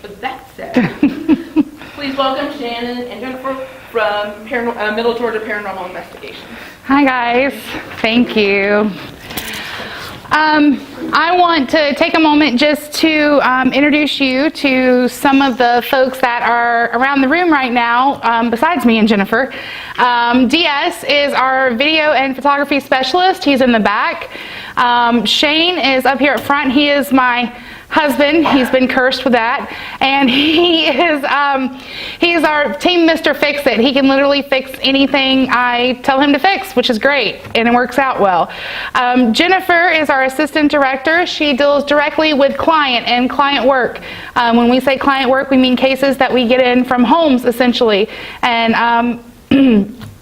with that said, please welcome Shannon and Jennifer from Middle Georgia Paranormal Investigations. Hi guys, thank you. I want to take a moment just to introduce you to some of the folks that are around the room right now, besides me and Jennifer. DS is our video and photography specialist. He's in the back. Shane is up here at front. He is my husband. He's been cursed with that, and he's our team Mr. Fix-It. He can literally fix anything I tell him to fix, which is great, and it works out well. Jennifer is our assistant director. She deals directly with client and client work. When we say client work, we mean cases that we get in from homes, essentially, and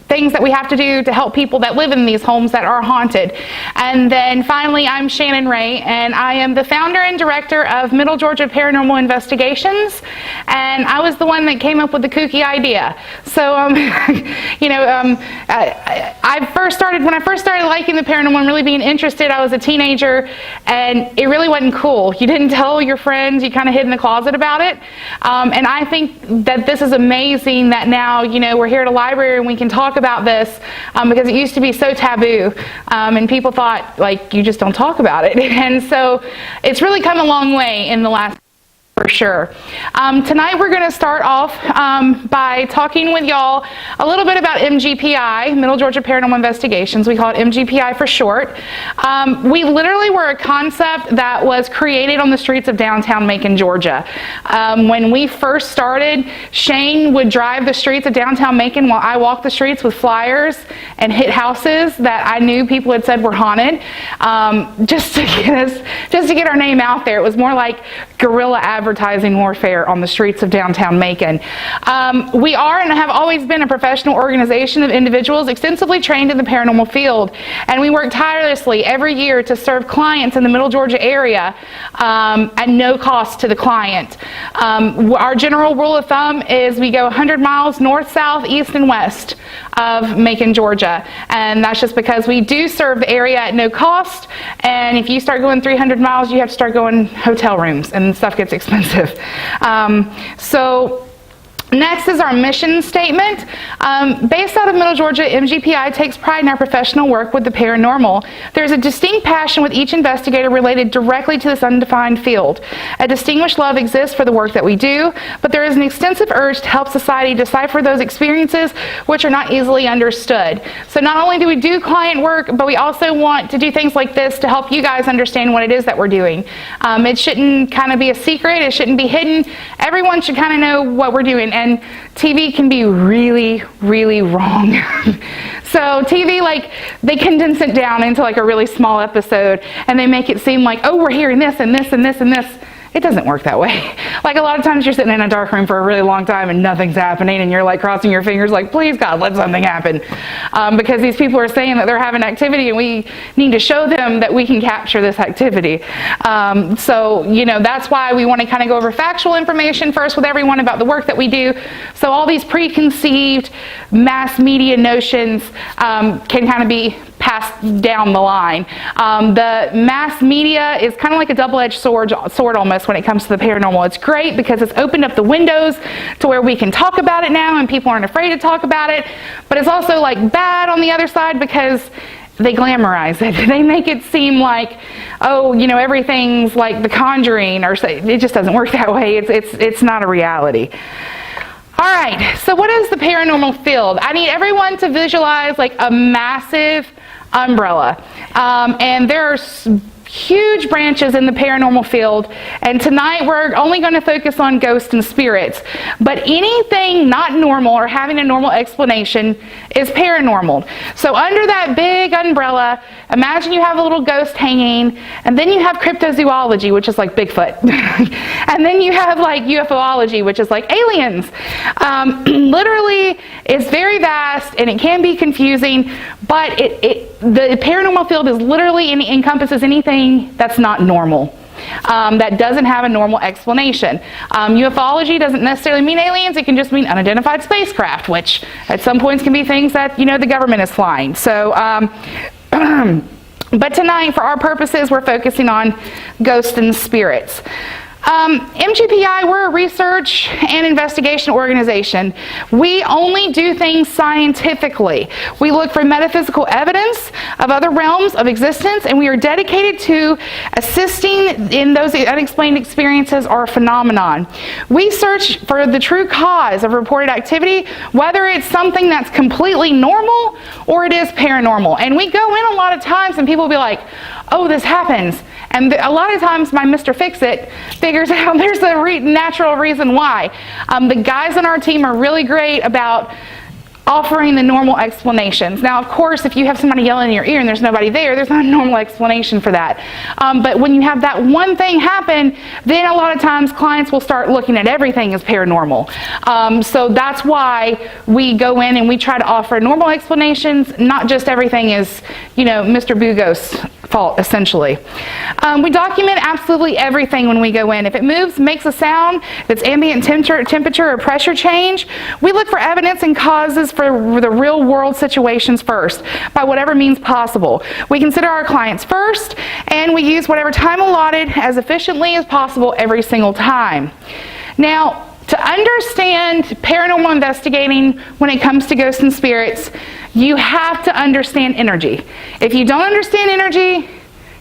things that we have to do to help people that live in these homes that are haunted. And then finally, I'm Shannon Ray, and I am the founder and director of Middle Georgia Paranormal Investigations, and I was the one that came up with the kooky idea. So, when I first started liking the paranormal and really being interested, I was a teenager, and it really wasn't cool. You didn't tell your friends, you kind of hid in the closet about it. And I think that this is amazing that now, we're here at a library and we can talk about this, because it used to be so taboo, and people thought, like, you just don't talk about it. And so it's really come a long way in the last, for sure. Tonight we're going to start off by talking with y'all a little bit about M.G.P.I, Middle Georgia Paranormal Investigations. We call it M.G.P.I for short. We literally were a concept that was created on the streets of downtown Macon, Georgia. When we first started, Shane would drive the streets of downtown Macon while I walked the streets with flyers and hit houses that I knew people had said were haunted, just to get our name out there. It was more like guerrilla advertising warfare on the streets of downtown Macon. We are and have always been a professional organization of individuals extensively trained in the paranormal field, and we work tirelessly every year to serve clients in the Middle Georgia area at no cost to the client. Our general rule of thumb is we go 100 miles north, south, east, and west of Macon, Georgia, and that's just because we do serve the area at no cost, and if you start going 300 miles, you have to start going hotel rooms, and stuff gets expensive. So next is our mission statement. Based out of Middle Georgia, M.G.P.I takes pride in our professional work with the paranormal. There's a distinct passion with each investigator related directly to this undefined field. A distinguished love exists for the work that we do, but there is an extensive urge to help society decipher those experiences which are not easily understood. So not only do we do client work, but we also want to do things like this to help you guys understand what it is that we're doing. It shouldn't kind of be a secret. It shouldn't be hidden. Everyone should kind of know what we're doing. And TV can be really, really wrong. So TV, like, they condense it down into like a really small episode, and they make it seem like, oh, we're hearing this and this and this and this. It doesn't work that way. Like, a lot of times you're sitting in a dark room for a really long time and nothing's happening, and you're like crossing your fingers like, please God, let something happen. Because these people are saying that they're having activity, and we need to show them that we can capture this activity. So that's why we want to kind of go over factual information first with everyone about the work that we do. So all these preconceived mass media notions can kind of be passed down the line. The mass media is kind of like a double-edged sword almost when it comes to the paranormal. It's great because it's opened up the windows to where we can talk about it now and people aren't afraid to talk about it, but it's also like bad on the other side because they glamorize it. They make it seem like, oh, everything's like The Conjuring, or it just doesn't work that way. It's not a reality. All right, so what is the paranormal field? I need everyone to visualize like a massive umbrella, and there are huge branches in the paranormal field, and tonight we're only going to focus on ghosts and spirits, but anything not normal or having a normal explanation is paranormal. So under that big umbrella, imagine you have a little ghost hanging, and then you have cryptozoology, which is like Bigfoot, and then you have like UFOlogy, which is like aliens. Literally, it's very vast and it can be confusing, but the paranormal field is literally encompasses anything that's not normal, that doesn't have a normal explanation. UFOlogy doesn't necessarily mean aliens. It can just mean unidentified spacecraft, which at some points can be things that the government is flying. So but tonight, for our purposes, we're focusing on ghosts and spirits. M.G.P.I, we're a research and investigation organization. We only do things scientifically. We look for metaphysical evidence of other realms of existence, and we are dedicated to assisting in those unexplained experiences or phenomenon. We search for the true cause of reported activity, whether it's something that's completely normal or it is paranormal. And we go in a lot of times and people will be like, oh, this happens. And a lot of times my Mr. Fix-It figures out there's a natural reason why. The guys on our team are really great about offering the normal explanations. Now, of course, if you have somebody yelling in your ear and there's nobody there, there's not a normal explanation for that. But when you have that one thing happen, then a lot of times clients will start looking at everything as paranormal. So that's why we go in and we try to offer normal explanations, not just everything is, Mr. Bugos' fault, essentially. We document absolutely everything when we go in. If it moves, makes a sound, if it's ambient temperature or pressure change, we look for evidence and causes for the real world situations first, by whatever means possible. We consider our clients first, and we use whatever time allotted as efficiently as possible every single time. Now, to understand paranormal investigating when it comes to ghosts and spirits, you have to understand energy. If you don't understand energy,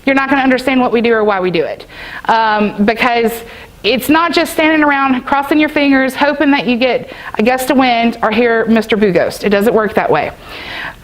you're not going to understand what we do or why we do it. Because it's not just standing around crossing your fingers hoping that you get a gust of wind or hear Mr. Bughost. It doesn't work that way.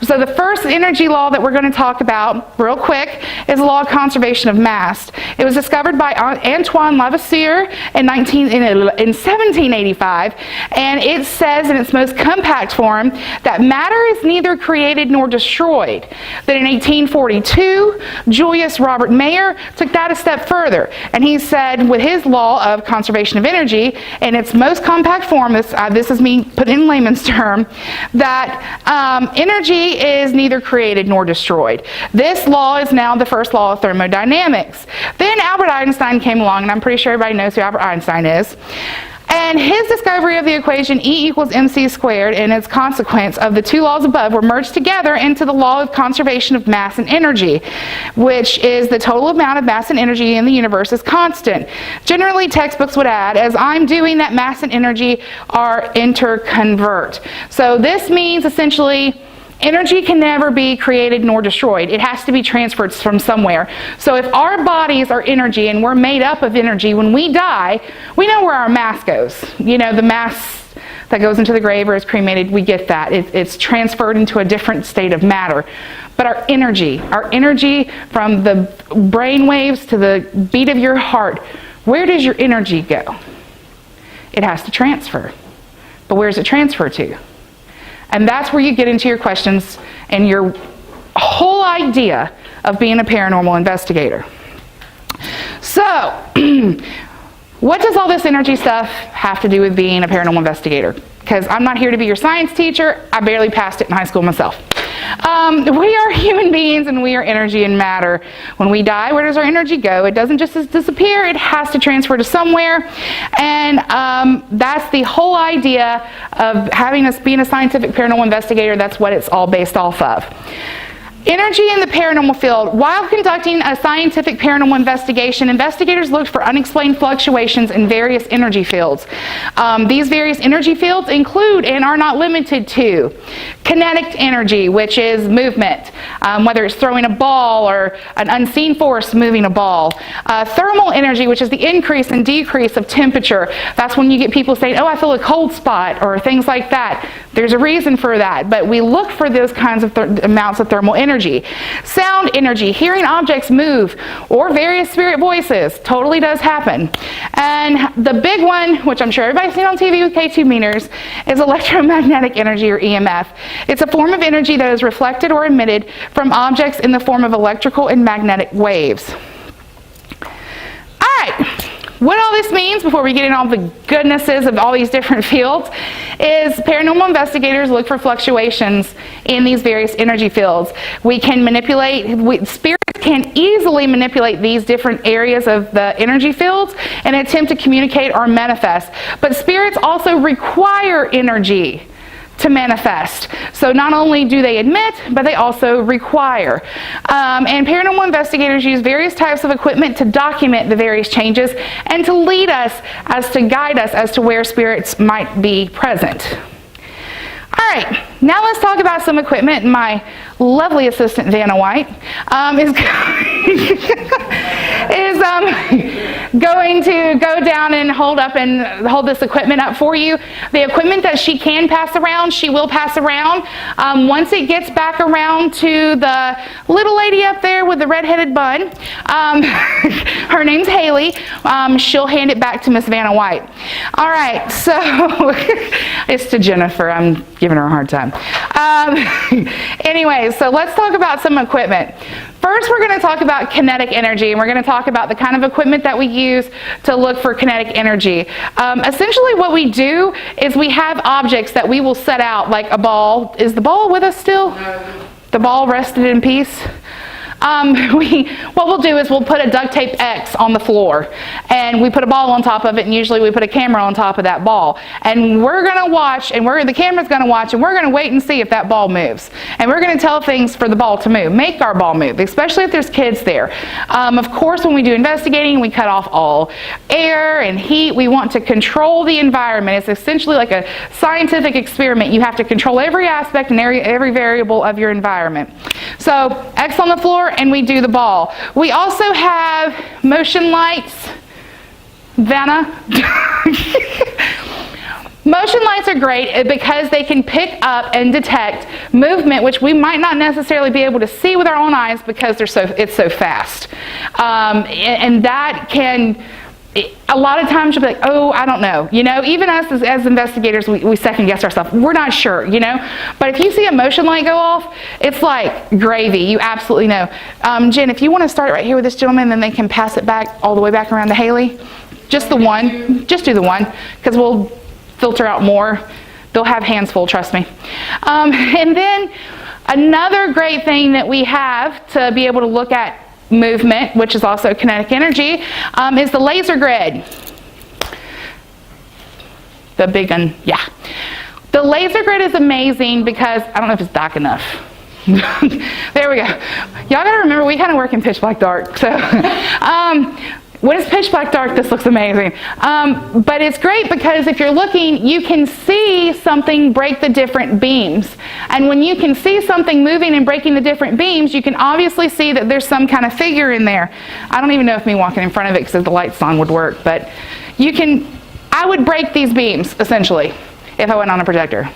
So the first energy law that we're going to talk about real quick is the law of conservation of mass. It was discovered by Antoine Lavoisier in 1785, and it says in its most compact form that matter is neither created nor destroyed. Then in 1842, Julius Robert Mayer took that a step further, and he said with his law of conservation of energy, in its most compact form, this is me put in layman's term, that energy is neither created nor destroyed. This law is now the first law of thermodynamics. Then Albert Einstein came along, and I'm pretty sure everybody knows who Albert Einstein is. And his discovery of the equation E equals mc squared and its consequence of the two laws above were merged together into the law of conservation of mass and energy, which is the total amount of mass and energy in the universe is constant. Generally, textbooks would add, as I'm doing, that mass and energy are interconvert. So this means essentially energy can never be created nor destroyed. It has to be transferred from somewhere. So if our bodies are energy and we're made up of energy, when we die, we know where our mass goes. The mass that goes into the grave or is cremated, we get that. It's transferred into a different state of matter. But our energy from the brain waves to the beat of your heart, where does your energy go? It has to transfer. But where does it transfer to? And that's where you get into your questions and your whole idea of being a paranormal investigator. So, what does all this energy stuff have to do with being a paranormal investigator? Because I'm not here to be your science teacher. I barely passed it in high school myself. We are human beings and we are energy and matter. When we die, where does our energy go? It doesn't just disappear, it has to transfer to somewhere. And that's the whole idea of having us being a scientific paranormal investigator. That's what it's all based off of. Energy in the paranormal field. While conducting a scientific paranormal investigation, investigators looked for unexplained fluctuations in various energy fields. These various energy fields include and are not limited to kinetic energy, which is movement, whether it's throwing a ball or an unseen force moving a ball. Thermal energy, which is the increase and decrease of temperature. That's when you get people saying, oh, I feel a cold spot, or things like that. There's a reason for that, but we look for those kinds of amounts of thermal energy. Sound energy, hearing objects move, or various spirit voices, totally does happen. And the big one, which I'm sure everybody's seen on TV with K2 meters, is electromagnetic energy, or EMF. It's a form of energy that is reflected or emitted from objects in the form of electrical and magnetic waves. All right. What all this means, before we get into all the goodnesses of all these different fields, is paranormal investigators look for fluctuations in these various energy fields. We can manipulate, spirits can easily manipulate these different areas of the energy fields and attempt to communicate or manifest. But spirits also require energy to manifest. So not only do they admit, but they also require. And paranormal investigators use various types of equipment to document the various changes and to lead us, to guide us as to where spirits might be present. All right, now let's talk about some equipment. My lovely assistant, Vanna White, is going to go down and hold this equipment up for you. The equipment that she can pass around, she will pass around. Once it gets back around to the little lady up there with the red-headed bun, her name's Haley, she'll hand it back to Miss Vanna White. All right, so it's to Jennifer. I'm giving her a hard time. Anyway, so let's talk about some equipment. First, we're going to talk about kinetic energy, and we're going to talk about the kind of equipment that we use to look for kinetic energy. Essentially, what we do is we have objects that we will set out, like a ball. Is the ball with us still? No. The ball rested in peace? What we'll do is we'll put a duct tape X on the floor, and we put a ball on top of it, and usually we put a camera on top of that ball. And we're going to watch, and the camera's going to watch, and we're going to wait and see if that ball moves. And we're going to tell things for the ball to move, make our ball move, especially if there's kids there. Of course, when we do investigating, we cut off all air and heat. We want to control the environment. It's essentially like a scientific experiment. You have to control every aspect and every variable of your environment. So, X on the floor, and we do the ball. We also have motion lights. Vanna? Motion lights are great because they can pick up and detect movement, which we might not necessarily be able to see with our own eyes because it's so fast. And that can, a lot of times you'll be like, oh, I don't know. Even us as investigators, we second guess ourselves. We're not sure, But if you see a motion light go off, it's like gravy. You absolutely know. Jen, if you want to start it right here with this gentleman, then they can pass it back all the way back around to Haley. Just the one. Just do the one, because we'll filter out more. They'll have hands full, trust me. And then another great thing that we have to be able to look at movement, which is also kinetic energy, is the laser grid. The big one, yeah. The laser grid is amazing because, I don't know if it's dark enough. There we go. Y'all gotta remember, we kind of work in pitch black dark. So, when it's pitch black dark, this looks amazing. But it's great because if you're looking, you can see something break the different beams. And when you can see something moving and breaking the different beams, you can obviously see that there's some kind of figure in there. I don't even know if me walking in front of it because the light's on would work, but I would break these beams, essentially, if I went on a projector.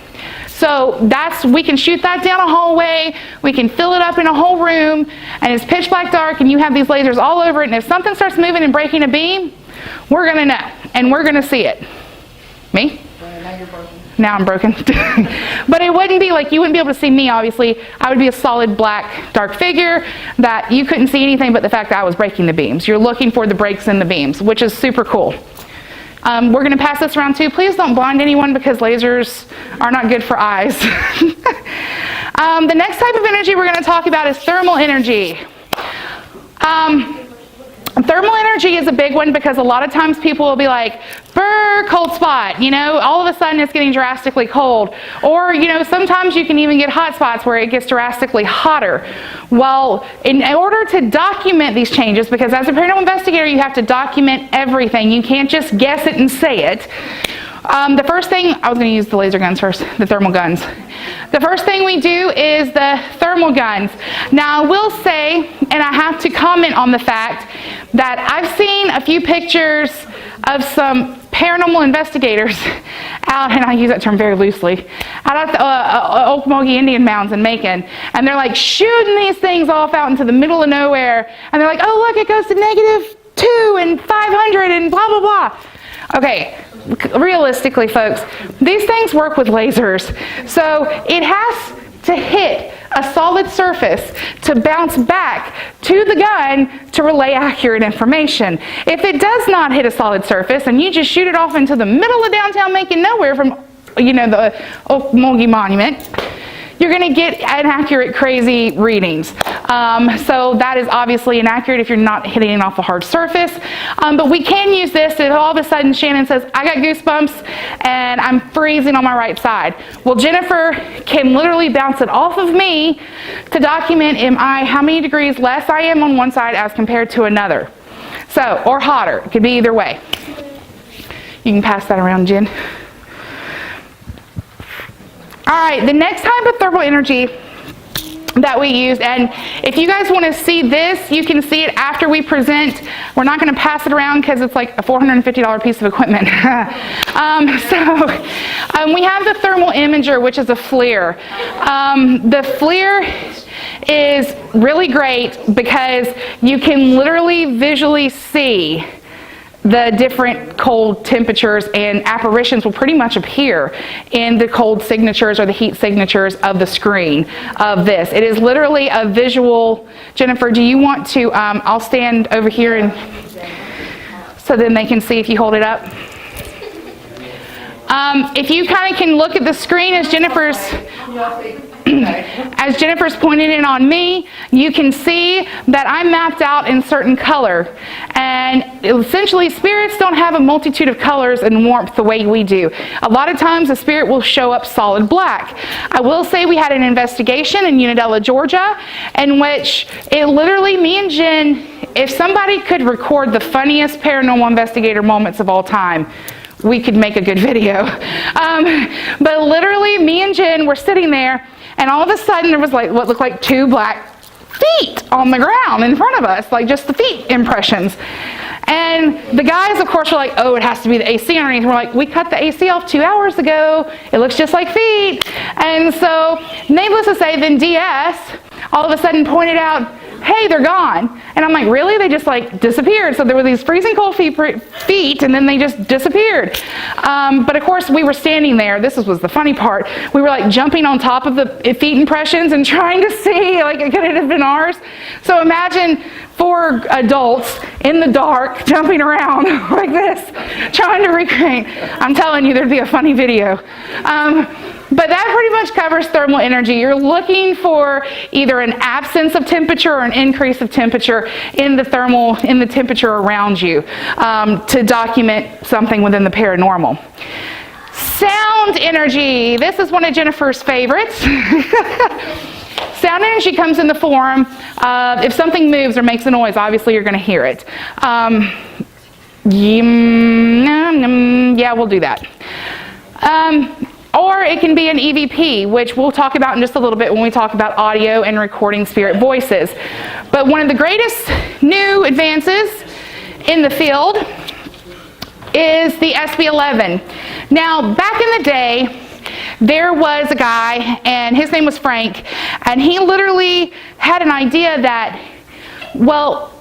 So we can shoot that down a hallway, we can fill it up in a whole room, and it's pitch black dark, and you have these lasers all over it, and if something starts moving and breaking a beam, we're going to know, and we're going to see it. Me? Now you're broken. Now I'm broken. But it wouldn't be like, you wouldn't be able to see me, obviously. I would be a solid black, dark figure that you couldn't see anything but the fact that I was breaking the beams. You're looking for the breaks in the beams, which is super cool. We're going to pass this around too. Please don't blind anyone because lasers are not good for eyes. The next type of energy we're going to talk about is thermal energy. Thermal energy is a big one because a lot of times people will be like, brr, cold spot, all of a sudden it's getting drastically cold. Or, sometimes you can even get hot spots where it gets drastically hotter. Well, in order to document these changes, because as a paranormal investigator you have to document everything, you can't just guess it and say it. The first thing, I was going to use the laser guns first, the thermal guns. The first thing we do is the thermal guns. Now, I will say, and I have to comment on the fact that I've seen a few pictures of some paranormal investigators out, and I use that term very loosely, out at the Okmulgee Indian mounds in Macon, and they're like shooting these things off out into the middle of nowhere, and they're like, oh look, it goes to -2 and 500 and blah, blah, blah. Okay, realistically, folks, these things work with lasers. So it has to hit a solid surface to bounce back to the gun to relay accurate information. If it does not hit a solid surface and you just shoot it off into the middle of downtown Macon nowhere from, the Okmulgee Monument, you're going to get inaccurate, crazy readings. So that is obviously inaccurate if you're not hitting it off a hard surface. But we can use this if all of a sudden Shannon says, I got goosebumps and I'm freezing on my right side. Well, Jennifer can literally bounce it off of me to document how many degrees less I am on one side as compared to another. So, or hotter. It could be either way. You can pass that around, Jen. All right, the next type of thermal energy that we used, and if you guys want to see this, you can see it after we present. We're not going to pass it around because it's like a $450 piece of equipment. We have the thermal imager, which is a FLIR. The FLIR is really great because you can literally visually see the different cold temperatures, and apparitions will pretty much appear in the cold signatures or the heat signatures of the screen of this. It is literally a visual. Jennifer, do you want to, I'll stand over here and so then they can see if you hold it up. If you kind of can look at the screen as Jennifer's pointed in on me, you can see that I'm mapped out in certain color. And essentially, spirits don't have a multitude of colors and warmth the way we do. A lot of times, a spirit will show up solid black. I will say we had an investigation in Unadilla, Georgia, in which it literally, me and Jen, if somebody could record the funniest paranormal investigator moments of all time, we could make a good video. But literally, me and Jen were sitting there, and all of a sudden there was like what looked like two black feet on the ground in front of us, like just the feet impressions. And the guys, of course, were like, oh, it has to be the AC underneath. We're like, we cut the AC off 2 hours ago. It looks just like feet. And so, needless to say, then DS all of a sudden pointed out, hey, they're gone. And I'm like, really? They just like disappeared. So there were these freezing cold feet and then they just disappeared. But of course we were standing there. This was the funny part. We were like jumping on top of the feet impressions and trying to see, like, could it have been ours? So imagine 4 adults in the dark jumping around like this, trying to recreate. I'm telling you, there'd be a funny video. But that pretty much covers thermal energy. You're looking for either an absence of temperature or an increase of temperature in the temperature around you to document something within the paranormal. Sound energy. This is one of Jennifer's favorites. Sound energy comes in the form of if something moves or makes a noise, obviously you're going to hear it. Yeah, we'll do that. Or it can be an EVP, which we'll talk about in just a little bit when we talk about audio and recording spirit voices. But one of the greatest new advances in the field is the SB11. Now, back in the day, there was a guy, and his name was Frank, and he literally had an idea that, well,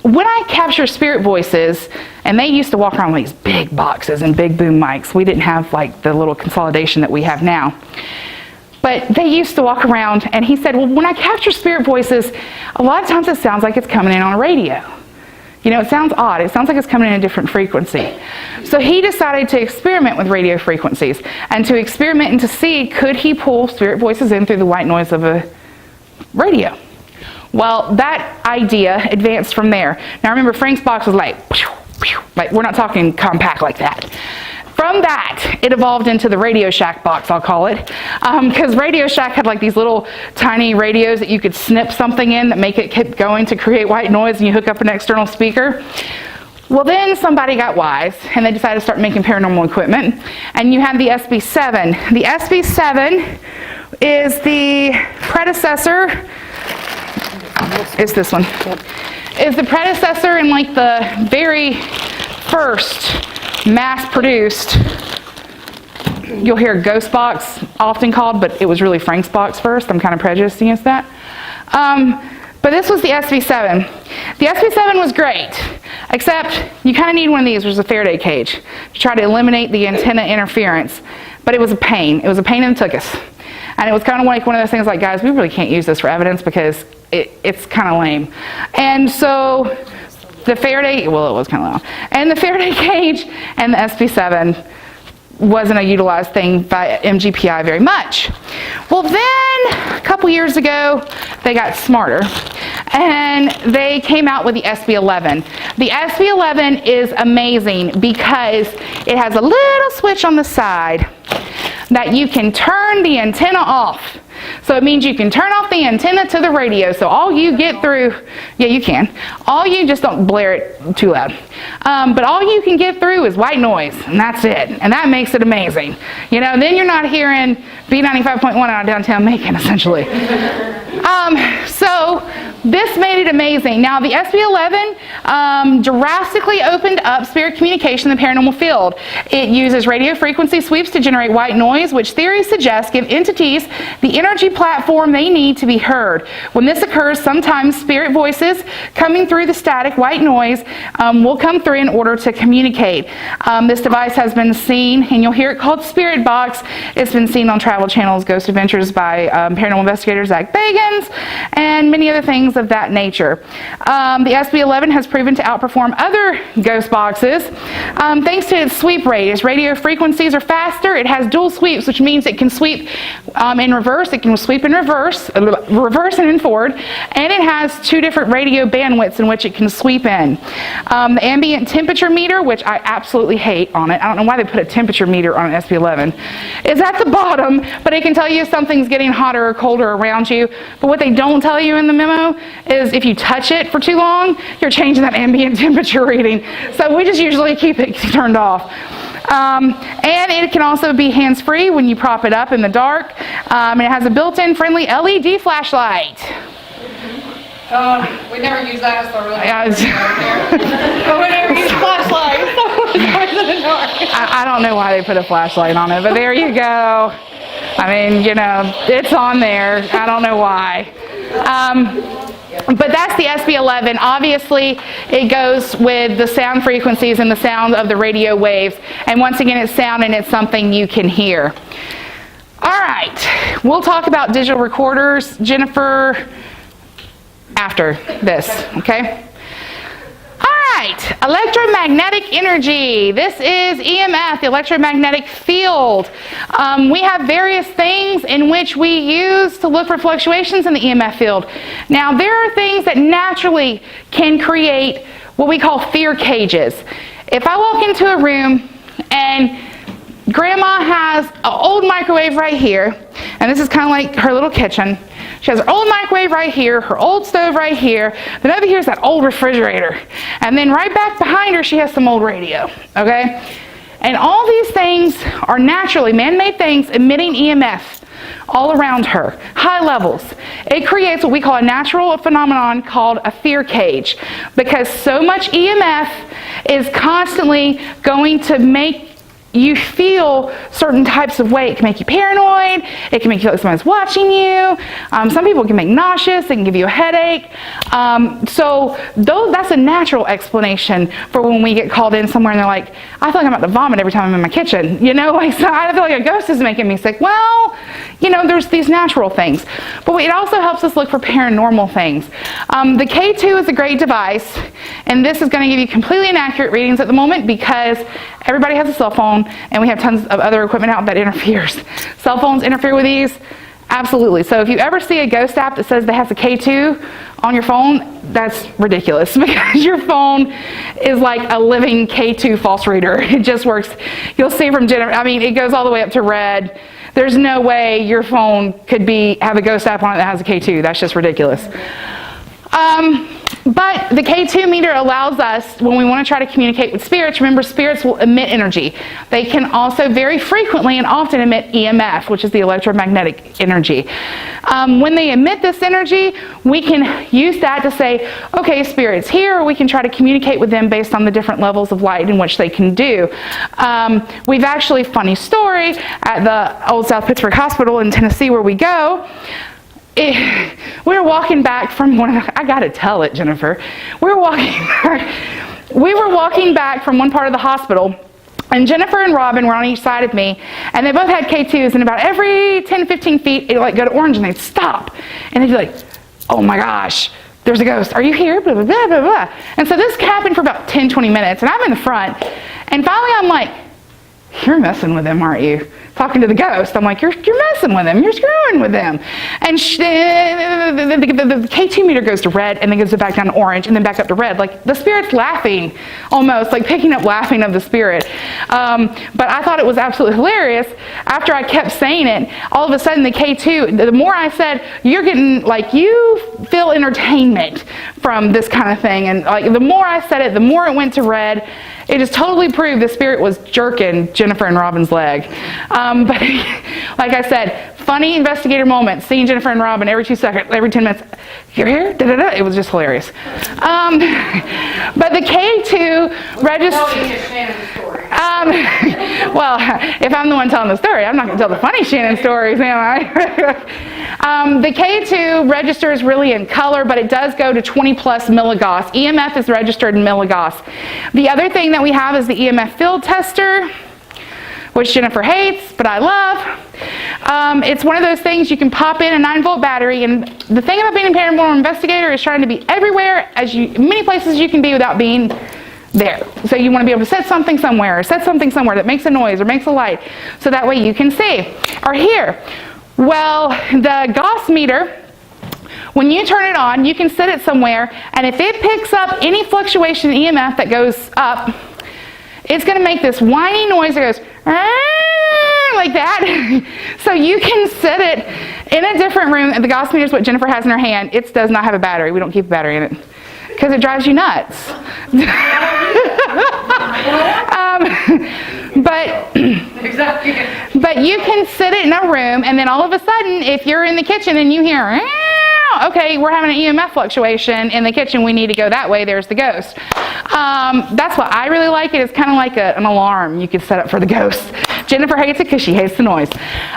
when I capture spirit voices, and they used to walk around with these big boxes and big boom mics. We didn't have like the little consolidation that we have now. But they used to walk around, and he said, well, when I capture spirit voices, a lot of times it sounds like it's coming in on a radio. You know, it sounds odd. It sounds like it's coming in a different frequency. So he decided to experiment with radio frequencies and to experiment and to see, could he pull spirit voices in through the white noise of a radio? Well, that idea advanced from there. Now remember, Frank's box was like we're not talking compact like that. From that, it evolved into the Radio Shack box, I'll call it, because Radio Shack had like these little tiny radios that you could snip something in that make it keep going to create white noise, and you hook up an external speaker. Well, then somebody got wise, and they decided to start making paranormal equipment, and you have the SB7. The SB7 is the predecessor. It's this one. Is the predecessor in like the very first mass-produced, you'll hear ghost box often called, but it was really Frank's box first. I'm kind of prejudiced against that. But this was the SB7. The SB7 was great, except you kind of need one of these, which is a Faraday cage, to try to eliminate the antenna interference. But it was a pain. It was a pain in the tuchus. And it was kind of like one of those things like, guys, we really can't use this for evidence because it's kind of lame. And so the Faraday, well, it was kind of long. And the Faraday cage and the SB7 wasn't a utilized thing by M.G.P.I. very much. Well, then a couple years ago, they got smarter and they came out with the SB11. The SB11 is amazing because it has a little switch on the side that you can turn the antenna off. So it means you can turn off the antenna to the radio. So all you get through, yeah, you can. All you, just don't blare it too loud. But all you can get through is white noise, and that's it. And that makes it amazing. You know, then you're not hearing B95.1 out of downtown Macon, essentially. So this made it amazing. Now, the SB11 drastically opened up spirit communication in the paranormal field. It uses radio frequency sweeps to generate white noise, which theories suggest give entities the energy platform they need to be heard. When this occurs, sometimes spirit voices coming through the static white noise will come through in order to communicate. This device has been seen, and you'll hear it called Spirit Box. It's been seen on Travel Channel's Ghost Adventures by paranormal investigator Zach Bagans, and many other things of that nature. The SB11 has proven to outperform other ghost boxes thanks to its sweep rate. Its radio frequencies are faster. It has dual sweeps, which means it can sweep in reverse. It can sweep in reverse and in forward, and it has 2 different radio bandwidths in which it can sweep in. The ambient temperature meter, which I absolutely hate on it, I don't know why they put a temperature meter on an SB11, is at the bottom, but it can tell you if something's getting hotter or colder around you. But what they don't tell you in the memo is if you touch it for too long, you're changing that ambient temperature reading. So we just usually keep it turned off. And it can also be hands-free when you prop it up in the dark. And it has a built-in friendly LED flashlight. We never use that, so really. But we never use flashlights, so it's always in the dark. I don't know why they put a flashlight on it, but there you go. I mean, you know, it's on there. I don't know why. But that's the SB11. Obviously, it goes with the sound frequencies and the sound of the radio waves. And once again, it's sound and it's something you can hear. All right, we'll talk about digital recorders, Jennifer, after this, okay? All right, electromagnetic energy. This is EMF, the electromagnetic field. We have various things in which we use to look for fluctuations in the EMF field. Now, there are things that naturally can create what we call fear cages. If I walk into a room and Grandma has an old microwave right here, and this is kind of like her little kitchen. She has her old microwave right here, her old stove right here, then over here is that old refrigerator. And then right back behind her, she has some old radio, okay? And all these things are naturally man-made things emitting EMF all around her, high levels. It creates what we call a natural phenomenon called a fear cage, because so much EMF is constantly going to make you feel certain types of way. It can make you paranoid. It can make you feel like someone's watching you. Some people can make nauseous. It can give you a headache. So that's a natural explanation for when we get called in somewhere and they're like, I feel like I'm about to vomit every time I'm in my kitchen. You know, like, so I feel like a ghost is making me sick. Well, you know, there's these natural things. But it also helps us look for paranormal things. The K2 is a great device, and this is going to give you completely inaccurate readings at the moment because everybody has a cell phone, and we have tons of other equipment out that interferes. Cell phones interfere with these? Absolutely. So if you ever see a ghost app that says that has a K2 on your phone, that's ridiculous because your phone is like a living K2 false reader. It just works. You'll see from Jennifer, I mean, it goes all the way up to red. There's no way your phone could have a ghost app on it that has a K2. That's just ridiculous. But the K2 meter allows us, when we want to try to communicate with spirits, remember spirits will emit energy. They can also very frequently and often emit EMF, which is the electromagnetic energy. When they emit this energy, we can use that to say, okay, spirit's here, or we can try to communicate with them based on the different levels of light in which they can do. We've actually, funny story, at the old South Pittsburgh Hospital in Tennessee where we go, we were walking back from I gotta tell it, Jennifer. We were walking back from one part of the hospital, and Jennifer and Robin were on each side of me, and they both had K2s, and about every 10, 15 feet, it'd like go to orange, and they'd stop, and they'd be like, oh my gosh, there's a ghost. Are you here? Blah, blah, blah, blah, blah. And so this happened for about 10, 20 minutes, and I'm in the front, and finally I'm like, you're messing with him, aren't you? Talking to the ghost. I'm like, you're messing with him. You're screwing with him. And the K2 meter goes to red and then goes back down to orange and then back up to red. Like the spirit's laughing almost, like picking up laughing of the spirit. But I thought it was absolutely hilarious. After I kept saying it, all of a sudden the K2, the more I said, you're getting, like, you feel entertainment from this kind of thing. And like the more I said it, the more it went to red. It just totally proved the spirit was jerking Jennifer and Robin's leg. But like I said, funny investigator moments, seeing Jennifer and Robin every 2 seconds, every 10 minutes. You're here? Da-da-da. It was just hilarious. But the K2 register. Well, if I'm the one telling the story, I'm not going to tell the funny Shannon stories, am I? The K2 registers really in color, but it does go to 20 plus milligauss. EMF is registered in milligauss. The other thing that we have is the EMF field tester, which Jennifer hates, but I love. It's one of those things you can pop in a 9-volt battery, and the thing about being a paranormal investigator is trying to be everywhere, many places as you can be without being there. So you want to be able to set something somewhere, or set something somewhere that makes a noise or makes a light, so that way you can see. Or here, well, the Gauss meter, when you turn it on, you can set it somewhere, and if it picks up any fluctuation in EMF that goes up, it's going to make this whiny noise that goes like that. So you can set it in a different room, and the Gauss meter is what Jennifer has in her hand. It does not have a battery. We don't keep a battery in it because it drives you nuts. But you can sit it in a room, and then all of a sudden, if you're in the kitchen and you hear, okay, we're having an EMF fluctuation in the kitchen, we need to go that way, there's the ghost. That's why I really like it. It's kind of like an alarm you could set up for the ghost. Jennifer hates it because she hates the noise.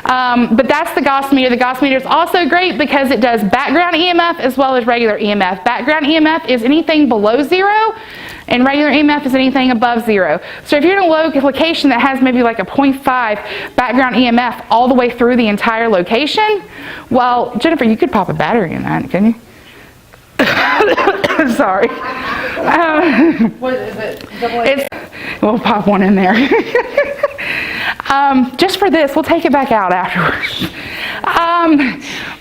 But that's the Gauss meter. The Gauss meter is also great because it does background EMF as well as regular EMF. Background EMF is anything below 0, and regular EMF is anything above 0. So if you're in a location that has maybe like a 0.5 background EMF all the way through the entire location, well, Jennifer, you could pop a battery in that, couldn't you? Sorry. What is it? We'll pop one in there. Just for this, we'll take it back out afterwards.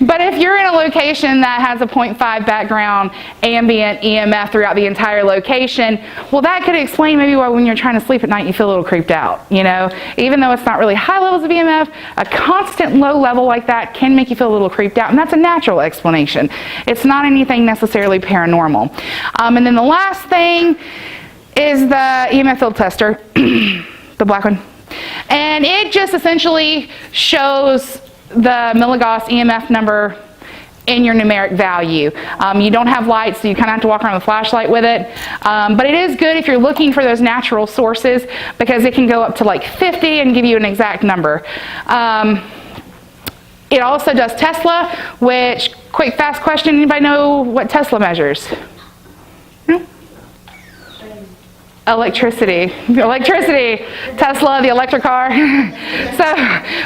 But if you're in a location that has a 0.5 background ambient EMF throughout the entire location, well, that could explain maybe why when you're trying to sleep at night you feel a little creeped out. You know, even though it's not really high levels of EMF, a constant low level like that can make you feel a little creeped out, and that's a natural explanation. It's not anything necessarily paranormal. And then the last thing is the EMF field tester, the black one. And it just essentially shows the milligauss EMF number in your numeric value. You don't have lights, so you kind of have to walk around with a flashlight with it. But it is good if you're looking for those natural sources because it can go up to like 50 and give you an exact number. It also does Tesla, which, quick, fast question, anybody know what Tesla measures? No? Electricity, Tesla, the electric car.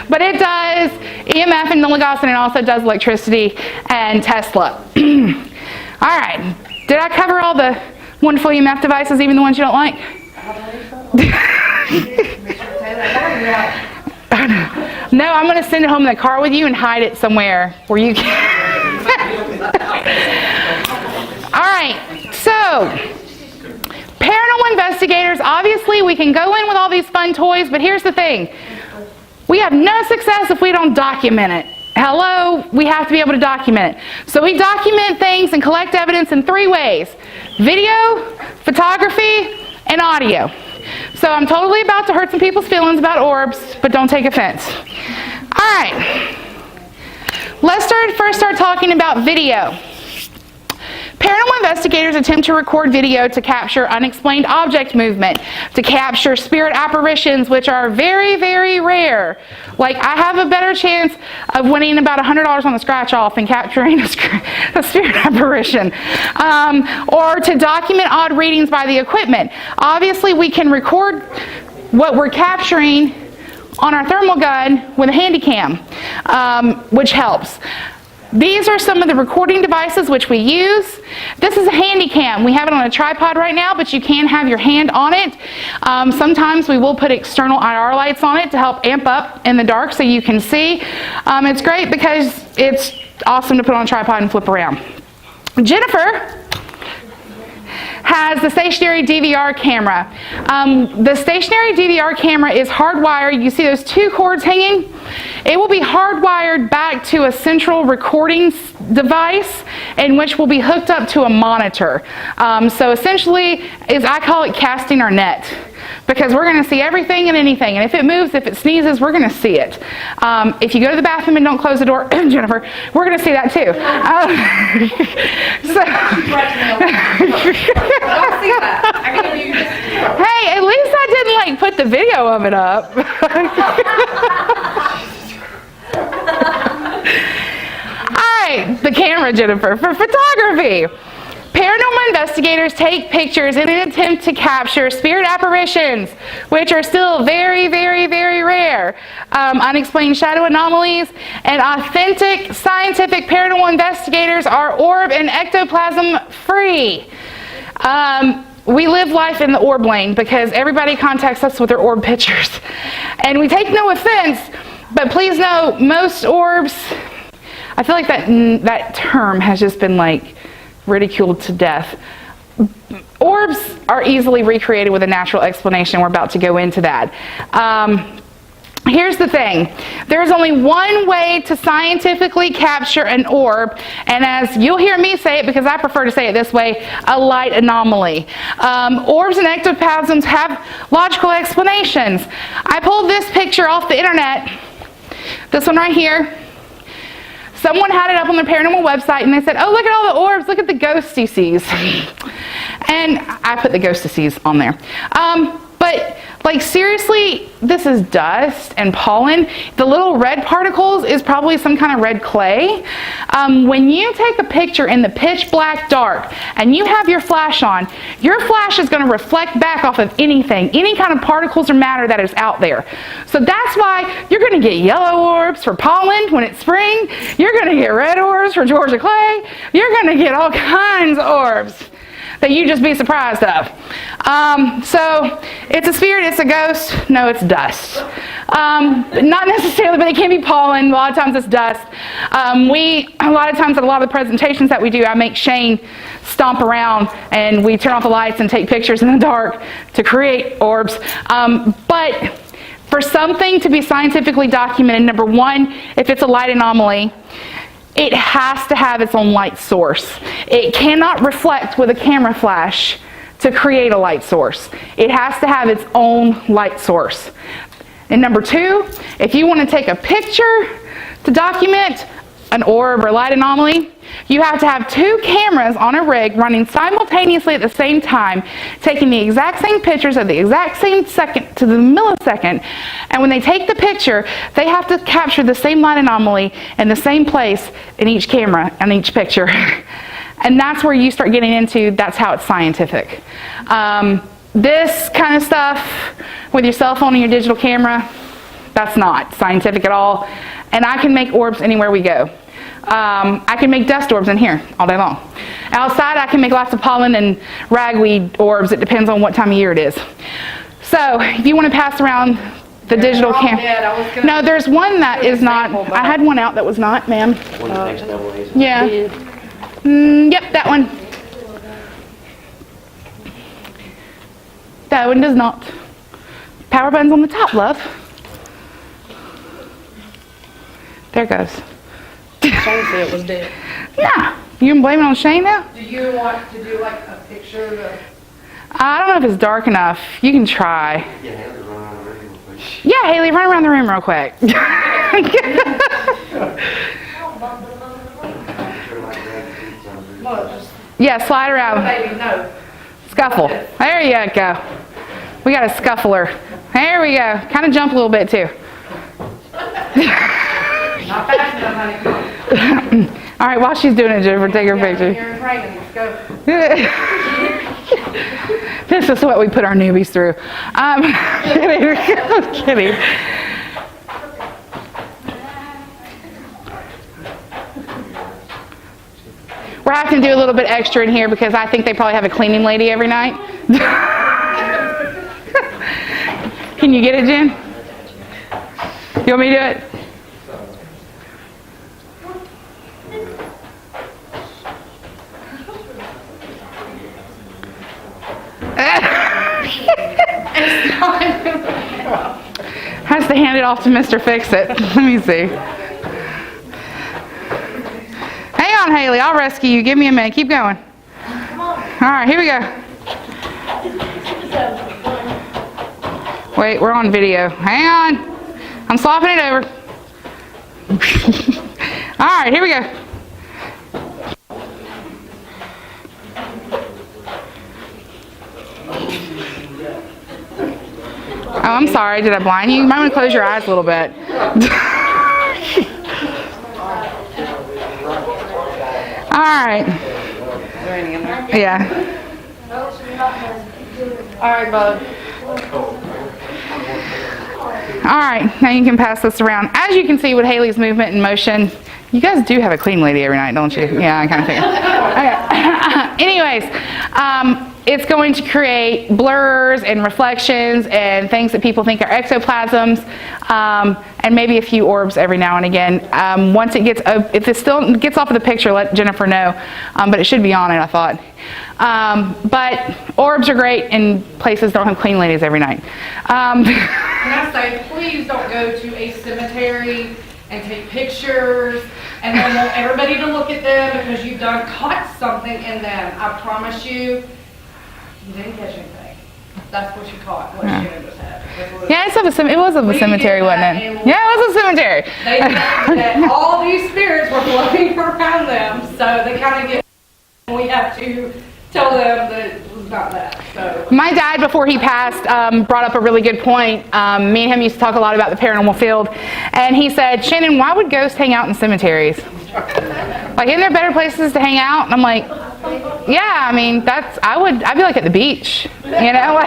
But it does EMF and milligauss, and it also does electricity and Tesla. All right, did I cover all the wonderful EMF devices, even the ones you don't like? No, I'm going to send it home in the car with you and hide it somewhere where you can. All right, so paranormal investigators, obviously we can go in with all these fun toys, but here's the thing. We have no success if we don't document it. Hello, we have to be able to document it. So we document things and collect evidence in 3 ways: video, photography, and audio. So I'm totally about to hurt some people's feelings about orbs, but don't take offense. All right, let's first start talking about video. Paranormal investigators attempt to record video to capture unexplained object movement, to capture spirit apparitions, which are very, very rare. Like, I have a better chance of winning about $100 on the scratch-off than capturing a spirit apparition. Or to document odd readings by the equipment. Obviously, we can record what we're capturing on our thermal gun with a handy cam, which helps. These are some of the recording devices which we use. This is a handy cam. We have it on a tripod right now, but you can have your hand on it. Sometimes we will put external IR lights on it to help amp up in the dark so you can see. It's great because it's awesome to put on a tripod and flip around. Jennifer has the stationary DVR camera. The stationary DVR camera is hardwired. You see those two cords hanging? It will be hardwired back to a central recording device in which will be hooked up to a monitor. So essentially, I call it casting our net, because we're going to see everything and anything. And if it moves, if it sneezes, we're going to see it. If you go to the bathroom and don't close the door, Jennifer, we're going to see that too. Hey, at least I didn't put the video of it up. All right, the camera, Jennifer, for photography. Paranormal investigators take pictures in an attempt to capture spirit apparitions, which are still very, very, very rare, unexplained shadow anomalies, and authentic scientific paranormal investigators are orb and ectoplasm free. We live life in the orb lane because everybody contacts us with their orb pictures. And we take no offense, but please know, most orbs, I feel like that term has just been ridiculed to death. Orbs are easily recreated with a natural explanation. We're about to go into that. Here's the thing. There's only one way to scientifically capture an orb, and as you'll hear me say it because I prefer to say it this way, a light anomaly. Orbs and ectoplasms have logical explanations. I pulled this picture off the internet, this one right here. Someone had it up on their paranormal website and they said, oh, look at all the orbs, look at the ghosts he sees. And I put the ghosts he sees on there. But seriously, this is dust and pollen. The little red particles is probably some kind of red clay. When you take a picture in the pitch black dark and you have your flash on, your flash is going to reflect back off of anything, any kind of particles or matter that is out there. So that's why you're going to get yellow orbs for pollen when it's spring. You're going to get red orbs for Georgia clay. You're going to get all kinds of orbs that you'd just be surprised of. So it's a spirit, it's a ghost. No, it's dust. Not necessarily, but it can be pollen. A lot of times it's dust. A lot of times at a lot of the presentations that we do, I make Shane stomp around and we turn off the lights and take pictures in the dark to create orbs. But for something to be scientifically documented, number one, if it's a light anomaly, it has to have its own light source. It cannot reflect with a camera flash to create a light source. It has to have its own light source. And number two, if you want to take a picture to document an orb or light anomaly, you have to have two cameras on a rig running simultaneously at the same time, taking the exact same pictures at the exact same second to the millisecond. And when they take the picture, they have to capture the same light anomaly in the same place in each camera and each picture. And that's where you start getting into, that's how it's scientific. This kind of stuff with your cell phone and your digital camera, that's not scientific at all. And I can make orbs anywhere we go. I can make dust orbs in here all day long. Outside, I can make lots of pollen and ragweed orbs. It depends on what time of year it is. So if you want to pass around the digital camera. No, there's one that is not. I had one out that was not, ma'am. Yeah. Yep, that one. That one does not. Power button's on the top, love. There it goes. Shane said it was dead. Nah. You can blame it on Shane now? Do you want to do a picture of I don't know if it's dark enough. You can try. Yeah, Haley, run around the room real quick. Yeah, slide around. Baby, no. Scuffle. There you go. We got a scuffler. There we go. Kind of jump a little bit too. Not fast enough, honey. All right, while she's doing it, Jennifer, take her picture. Here and praying. Let's go. This is what we put our newbies through. Kidding. I'm kidding. we're having to do a little bit extra in here because I think they probably have a cleaning lady every night. Can you get it, Jen? You want me to do it? Has to hand it off to Mr. Fix-It. Let me see. Hang on, Haley. I'll rescue you. Give me a minute. Keep going. All right, here we go. Wait, we're on video. Hang on. I'm swapping it over. All right, here we go. Oh, I'm sorry. Did I blind you? You might want to close your eyes a little bit. All right. Yeah. All right, bud. All right. Now you can pass this around. As you can see with Haley's movement and motion, you guys do have a clean lady every night, don't you? Yeah, I kind of figured. Okay. Anyways, it's going to create blurs and reflections and things that people think are ectoplasms, and maybe a few orbs every now and again. Once it gets, if it still gets off of the picture, let Jennifer know. But it should be on it, I thought. But orbs are great, and places don't have clean ladies every night. Can I say, please don't go to a cemetery and take pictures and then want everybody to look at them because you've done caught something in them. I promise you, you didn't catch anything. That's what you caught, what Shannon just had. Yeah, it was of a cemetery, wasn't it? Yeah, it was a cemetery. They think that all these spirits were floating around them, so they kind of get, we have to tell them that it was not that. So. My dad, before he passed, brought up a really good point. Me and him used to talk a lot about the paranormal field, and he said, Shannon, why would ghosts hang out in cemeteries? Like, isn't there better places to hang out? And I'm like, yeah, I mean, I'd be like at the beach, you know?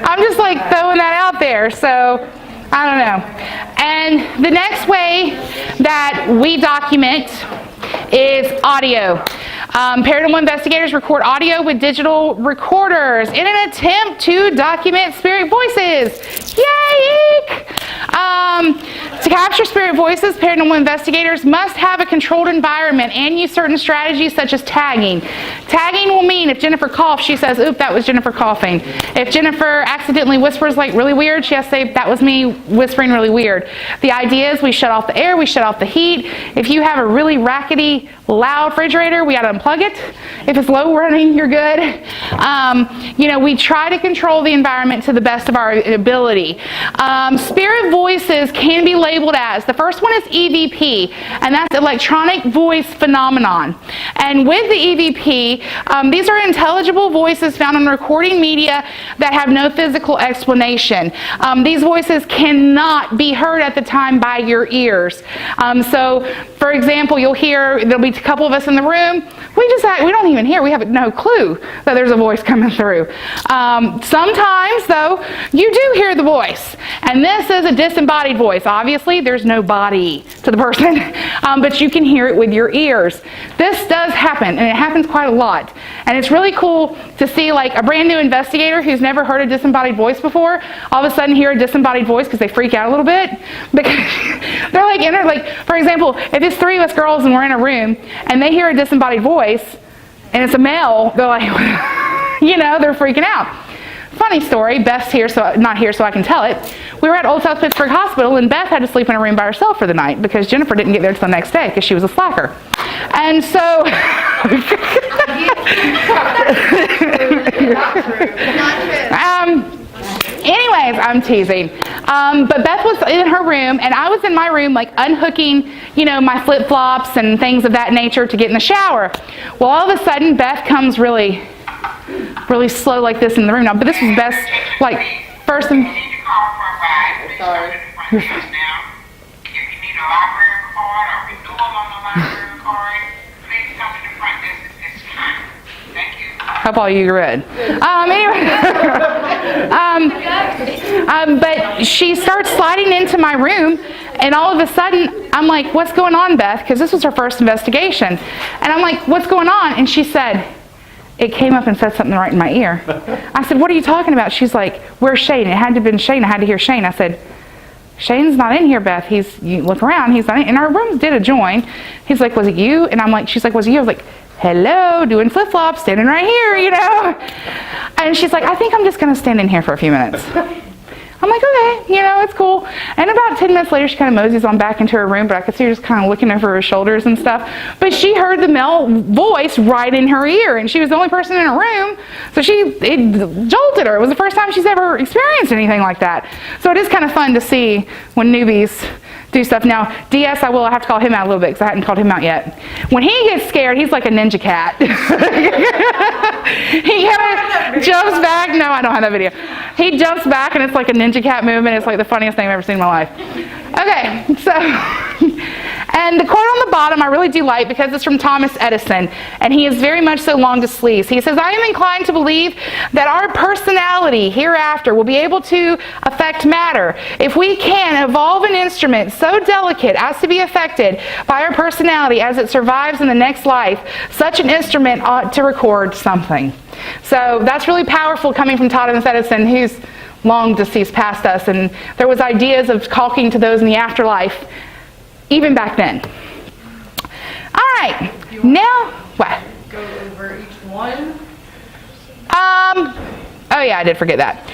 I'm just like throwing that out there, so I don't know. And the next way that we document is audio. Paranormal investigators record audio with digital recorders in an attempt to document spirit voices. Yay! To capture spirit voices, paranormal investigators must have a controlled environment and use certain strategies such as tagging. Tagging will mean if Jennifer coughs, she says, oop, that was Jennifer coughing. If Jennifer accidentally whispers like really weird, she has to say, that was me whispering really weird. The idea is we shut off the air, we shut off the heat. If you have a really rackety, loud refrigerator, we got to unplug it. If it's low running, you're good. We try to control the environment to the best of our ability. Spirit voices can be labeled as, the first one is EVP, and that's electronic voice phenomenon. And with the EVP, these are intelligible voices found on recording media that have no physical explanation. These voices cannot be heard at the time by your ears. So, for example, you'll hear, there'll be a couple of us in the room, we don't even hear, we have no clue that there's a voice coming through. Sometimes, though, you do hear the voice, and this is a disembodied voice. Obviously, there's no body to the person, but you can hear it with your ears. This does happen, and it happens quite a lot. And it's really cool to see like a brand new investigator who's never heard a disembodied voice before, all of a sudden hear a disembodied voice because they freak out a little bit. Because they're like, for example, if it's three of us girls and we're in a room and they hear a disembodied voice and it's a male, they're like, they're freaking out. Funny story, Beth's not here so I can tell it. We were at Old South Pittsburgh Hospital and Beth had to sleep in a room by herself for the night because Jennifer didn't get there till the next day because she was a slacker. And so, anyways, I'm teasing. But Beth was in her room and I was in my room like unhooking, my flip-flops and things of that nature to get in the shower. Well, all of a sudden Beth comes really slow like this in the room now, but this was Beth's first and... Sorry. If you need a library card or renewal on the library card, please come to the front desk at this time. Thank you. Hope all you read. But she starts sliding into my room, and all of a sudden, I'm like, what's going on, Beth? Because this was her first investigation. And I'm like, what's going on? And she said, it came up and said something right in my ear. I said, what are you talking about? She's like, where's Shane? It had to have been Shane. I had to hear Shane. I said, Shane's not in here, Beth. You look around, he's not in. And our rooms did adjoin. He's like, was it you? And I'm like, she's like, was it you? I was like, hello, doing flip-flops, standing right here, you know. And she's like, I think I'm just going to stand in here for a few minutes. I'm like, okay, you know, it's cool. And about 10 minutes later, she kind of moseys on back into her room, but I could see her just kind of looking over her shoulders and stuff. But she heard the male voice right in her ear, and she was the only person in her room, so it jolted her. It was the first time she's ever experienced anything like that. So it is kind of fun to see when newbies do stuff. Now, DS, I have to call him out a little bit because I hadn't called him out yet. When he gets scared, he's like a ninja cat. He kind of jumps back. No, I don't have that video. He jumps back and it's like a ninja cat movement. It's like the funniest thing I've ever seen in my life. Okay, so, and the quote on the bottom I really do like because it's from Thomas Edison, and he is very much so long to sleeves. He says, I am inclined to believe that our personality hereafter will be able to affect matter. If we can evolve an instrument so delicate as to be affected by our personality as it survives in the next life, such an instrument ought to record something. So that's really powerful coming from Thomas Edison, who's long deceased past us, and there was ideas of talking to those in the afterlife even back then. All right, now what? Go over each one. Oh yeah, I did forget that.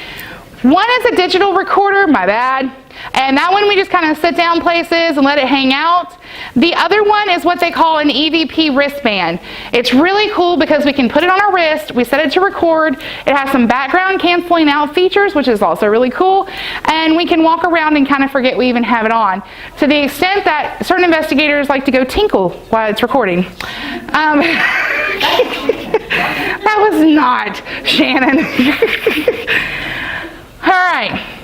One is a digital recorder, my bad. And that one we just kind of sit down places and let it hang out. The other one is what they call an EVP wristband. It's really cool because we can put it on our wrist, we set it to record, it has some background canceling out features, which is also really cool, and we can walk around and kind of forget we even have it on, to the extent that certain investigators like to go tinkle while it's recording. That was not Shannon. All right.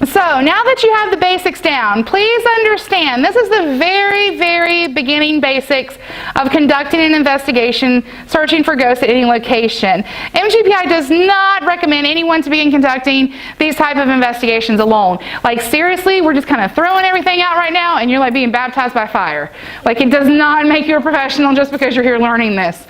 So now that you have the basics down, please understand this is the very, very beginning basics of conducting an investigation, searching for ghosts at any location. M.G.P.I does not recommend anyone to begin conducting these type of investigations alone. Like seriously, we're just kind of throwing everything out right now and you're like being baptized by fire. Like it does not make you a professional just because you're here learning this.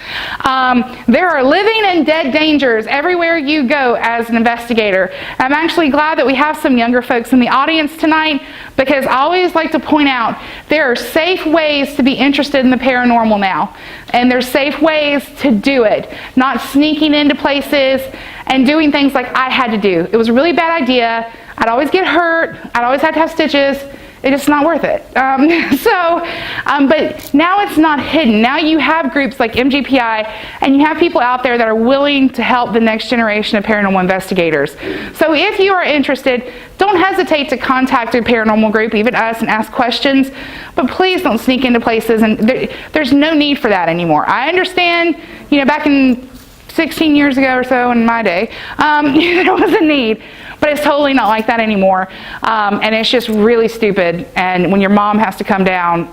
There are living and dead dangers everywhere you go as an investigator. I'm actually glad that we have some younger folks in the audience tonight because I always like to point out there are safe ways to be interested in the paranormal now, and there's safe ways to do it, not sneaking into places and doing things like I had to do. It was a really bad idea. I'd always get hurt. I'd always have to have stitches. It's not worth it. But now it's not hidden. Now you have groups like M.G.P.I, and you have people out there that are willing to help the next generation of paranormal investigators. So if you are interested, don't hesitate to contact a paranormal group, even us, and ask questions. But please don't sneak into places, and there's no need for that anymore. I understand, back in 16 years ago or so in my day, there was a need. But it's totally not like that anymore. And it's just really stupid. And when your mom has to come down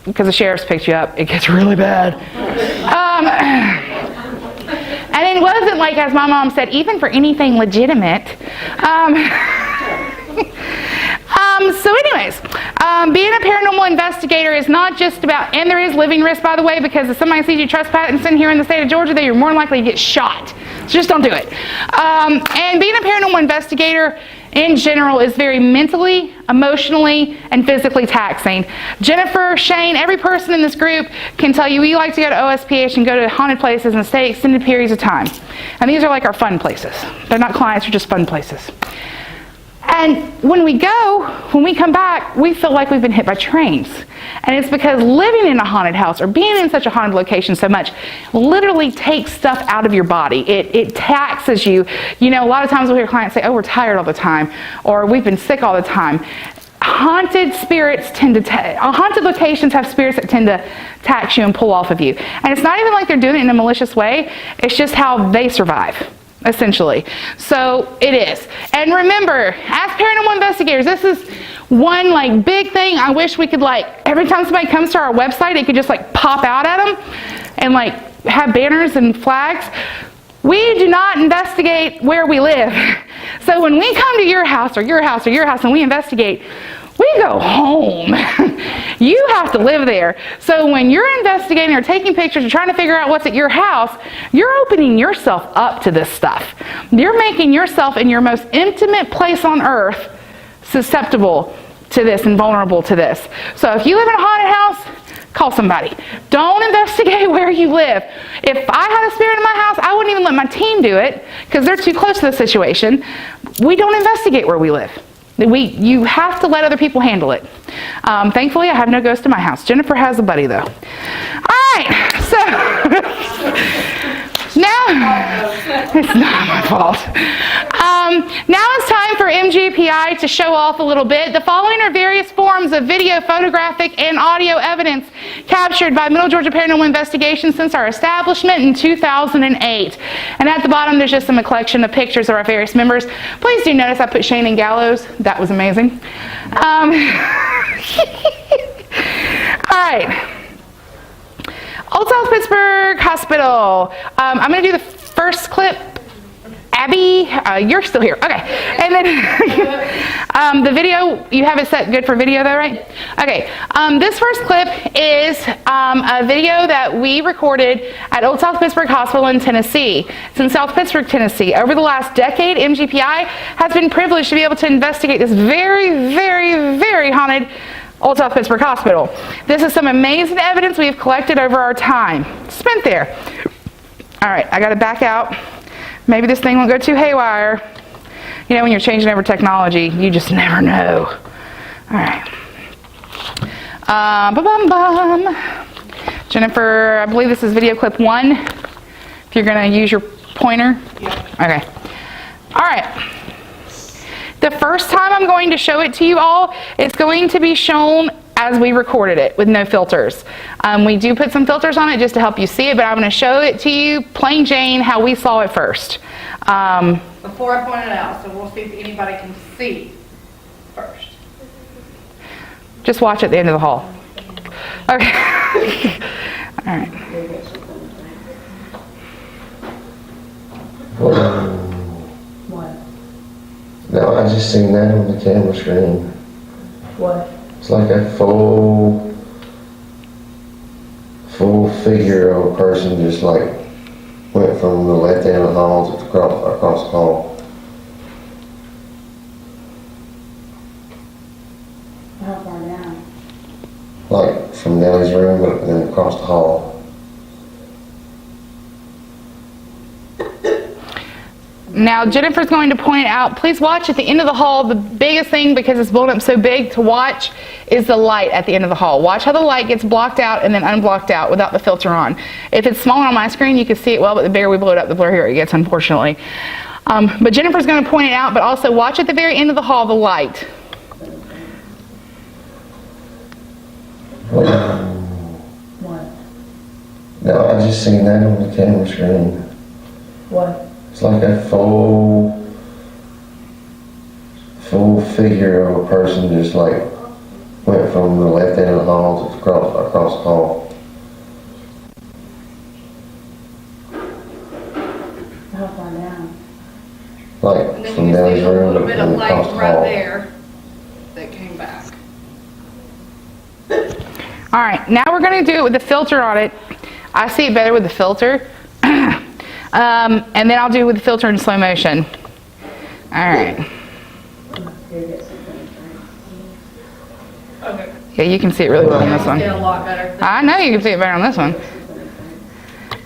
because the sheriff's picked you up, it gets really bad. And it wasn't like, as my mom said, even for anything legitimate. So anyways, being a paranormal investigator is not just about, and there is living risk, by the way, because if somebody sees you trespassing here in the state of Georgia, then you're more likely to get shot. So just don't do it. And being a paranormal investigator in general is very mentally, emotionally, and physically taxing. Jennifer, Shane, every person in this group can tell you we like to go to OSPH and go to haunted places and stay extended periods of time. And these are like our fun places. They're not clients, they're just fun places. And when we come back, we feel like we've been hit by trains. And it's because living in a haunted house or being in such a haunted location so much literally takes stuff out of your body. It taxes you. A lot of times we'll hear clients say, oh, we're tired all the time, or we've been sick all the time. Haunted locations have spirits that tend to tax you and pull off of you. And it's not even like they're doing it in a malicious way. It's just how they survive, essentially. So it is. And remember, as paranormal investigators, this is one big thing I wish we could every time somebody comes to our website, it could just pop out at them and have banners and flags. We do not investigate where we live. So when we come to your house or your house or your house and we investigate, we go home. You have to live there. So when you're investigating or taking pictures or trying to figure out what's at your house, you're opening yourself up to this stuff. You're making yourself in your most intimate place on earth susceptible to this and vulnerable to this. So if you live in a haunted house, call somebody. Don't investigate where you live. If I had a spirit in my house, I wouldn't even let my team do it because they're too close to the situation. We don't investigate where we live. You have to let other people handle it. Thankfully, I have no ghost in my house. Jennifer has a buddy, though. All right, so now, it's not my fault. Now it's time for M.G.P.I. to show off a little bit. The following are various forms of video, photographic, and audio evidence captured by Middle Georgia Paranormal Investigations since our establishment in 2008. And at the bottom, there's just a collection of pictures of our various members. Please do notice I put Shane and Gallows. That was amazing. All right. Old South Pittsburgh Hospital. I'm going to do the first clip. Abby, you're still here. Okay. And then the video, you have it set good for video though, right? Okay. This first clip is a video that we recorded at Old South Pittsburgh Hospital in Tennessee. It's in South Pittsburgh, Tennessee. Over the last decade, M.G.P.I. has been privileged to be able to investigate this very, very, very haunted Old South Pittsburgh Hospital. This is some amazing evidence we have collected over our time spent there. All right, I got to back out. Maybe this thing won't go too haywire. You know, when you're changing over technology, you just never know. All right. Jennifer, I believe this is video clip 1. If you're going to use your pointer. Yeah. Okay. All right. The first time I'm going to show it to you all, it's going to be shown as we recorded it with no filters. We do put some filters on it just to help you see it, but I'm going to show it to you plain Jane how we saw it first. Before I point it out, so we'll see if anybody can see first. Just watch at the end of the hall. Okay. All right. What? No, I just seen that on the camera screen. What? It's like a full figure of a person just like went from the left end of the hall to across the hall. How far down? Like from Nellie's room and then across the hall. Now Jennifer's going to point out, please watch at the end of the hall. The biggest thing, because it's blown up so big to watch, is the light at the end of the hall. Watch how the light gets blocked out and then unblocked out without the filter on. If it's smaller on my screen, you can see it well, but the bigger we blow it up, the blurrier it gets, unfortunately. But Jennifer's going to point it out, but also watch at the very end of the hall the light. What? No, I just seen that on the camera screen. What? It's like a full figure of a person just like went from the left end of the hall to across the hall. How far down? Like And then from you can Nellie's see a room little bit of and light across the right hall. there that came back. All right, now we're going to do it with the filter on it. I see it better with the filter. And then I'll do it with the filter in slow motion. All right. Okay. Yeah, you can see it really well on this one. Did a lot better. I know you can see it better on this one.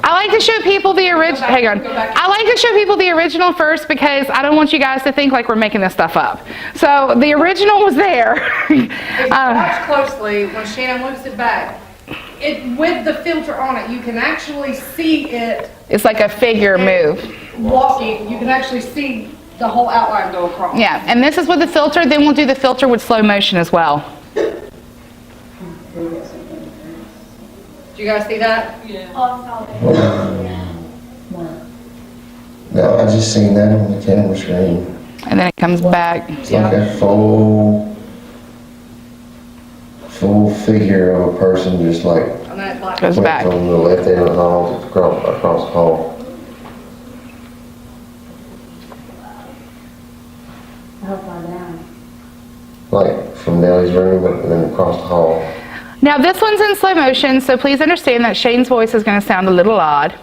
I like to show people the original. Hang on. I like to show people the original first because I don't want you guys to think like we're making this stuff up. So the original was there. If you watch closely, when Shannon moves it back, with the filter on it, you can actually see it It's like a figure move. walking. You can actually see the whole outline go across. Yeah, and this is with the filter. Then we'll do the filter with slow motion as well. Do you guys see that? Yeah. What? No, I just seen that on the camera screen. And then it comes back. It's like a full figure of a person just like And then it like Goes went back. from the left end of the hall to across the hall. like from Nellie's room and then across the hall. Now this one's in slow motion, so please understand that Shane's voice is going to sound a little odd.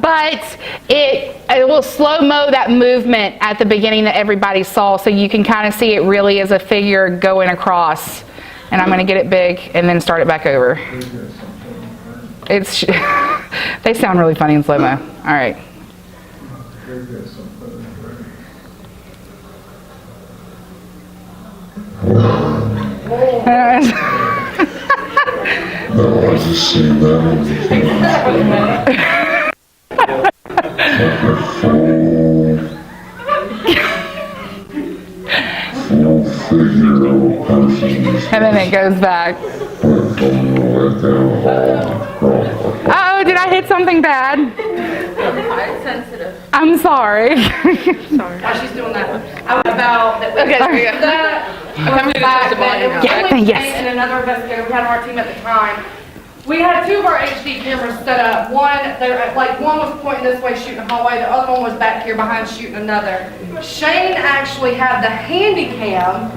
But it will slow-mo that movement at the beginning that everybody saw, so you can kind of see it really as a figure going across. And I'm going to get it big and then start it back over. It's they sound really funny in slow-mo. All right. No, I just seen full figure of a person. And then it goes back. Went from the left down the hall across. Uh-oh, did I hit something bad? I'm sensitive. I'm sorry. While she's doing that, I was about that. Okay, there you go. That was back then. It was Yeah, only yes. me and another investigator. We had on our team at the time. We had two of our HD cameras set up. One was pointing this way shooting a hallway. The other one was back here behind shooting another. Shane actually had the handy cam,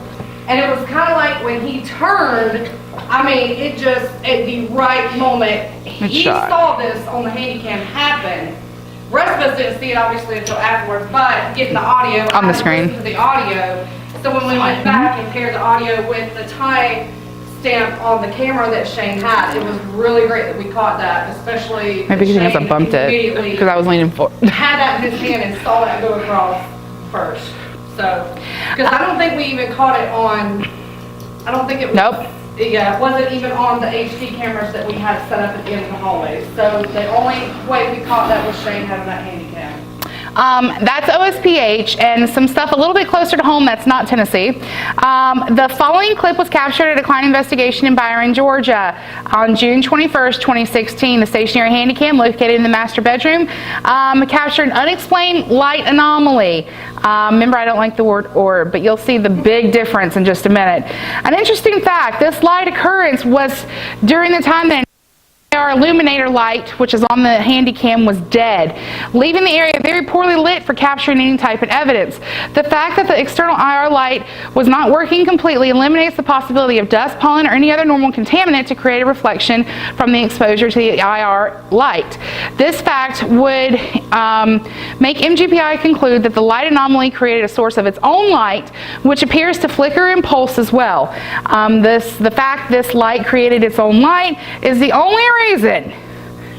and it was kind of like when he turned, I mean, it just, at the right moment, he shot. saw this on the handy cam happen. The rest of us didn't see it obviously until afterwards, but getting the audio. On the I had to screen. listen to the audio. So when we went back and paired the audio with the time stamp on the camera that Shane had, it was really great that we caught that, especially Maybe because I Shane bumped it immediately because I was leaning forward. had that in his hand and saw that go across first. So, because I don't think we even caught it on, I don't think it was. Nope. Yeah, it wasn't even on the HD cameras that we had set up at the end of the hallways. So the only way we caught that was Shane having that handy cam. That's OSPH and some stuff a little bit closer to home that's not Tennessee. The following clip was captured at a client investigation in Byron, Georgia on June 21st, 2016. The stationary handycam located in the master bedroom captured an unexplained light anomaly. Remember, I don't like the word orb, but you'll see the big difference in just a minute. An interesting fact, this light occurrence was during the time that our illuminator light, which is on the handycam, was dead, leaving the area very poorly lit for capturing any type of evidence. The fact that the external IR light was not working completely eliminates the possibility of dust, pollen, or any other normal contaminant to create a reflection from the exposure to the IR light. This fact would make M.G.P.I. conclude that the light anomaly created a source of its own light, which appears to flicker and pulse as well. The fact this light created its own light is the only reason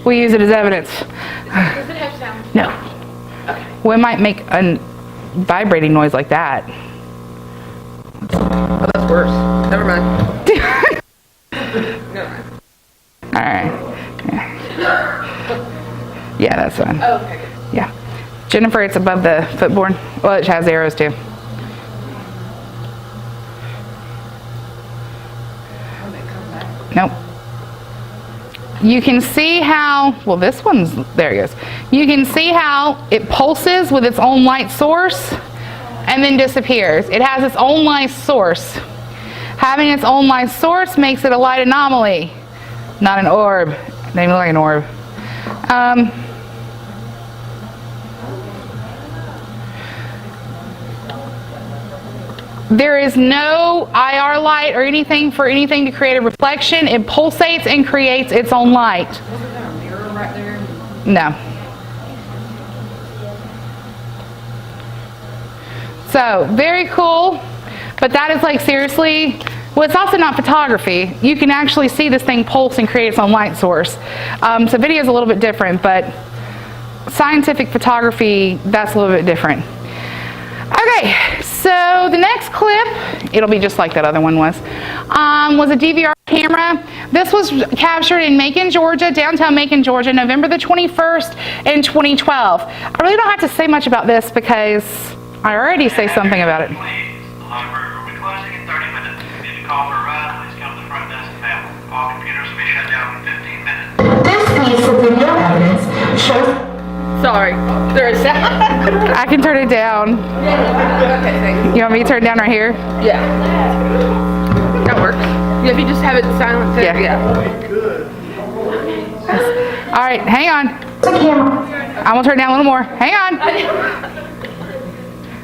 we use it as evidence. Does it have sound? No. Okay. Well, it might make a vibrating noise like that. Oh, that's worse. Never mind. Never mind. All right. Yeah, that's fine. Oh, okay. Yeah. Jennifer, it's above the footboard. Well, it has arrows too. Nope. You can see how, well, this one's, there it goes. You can see how it pulses with its own light source and then disappears. It has its own light source. Having its own light source makes it a light anomaly, not an orb. It doesn't even look like an orb. There is no IR light or anything for anything to create a reflection. It pulsates and creates its own light. Wasn't there a mirror right there? No. So, very cool. But that is like seriously, well, it's also not photography. You can actually see this thing pulse and create its own light source. So video is a little bit different, but scientific photography, that's a little bit different. Okay, so the next clip, it'll be just like that other one was a DVR camera. This was captured in Macon, Georgia, downtown Macon, Georgia, November the 21st in 2012. I really don't have to say much about this because I already say something about it. Please, the library will be closing in 30 minutes. If you call for a ride, please come to the front desk now. All computers will be shut down in 15 minutes. This piece of video evidence shows. Sorry. There is sound. I can turn it down. Okay, thanks. You want me to turn it down right here? Yeah. That works. Yeah, if you just have it silent there. Yeah. All right, hang on. The camera. I'm gonna turn it down a little more. Hang on.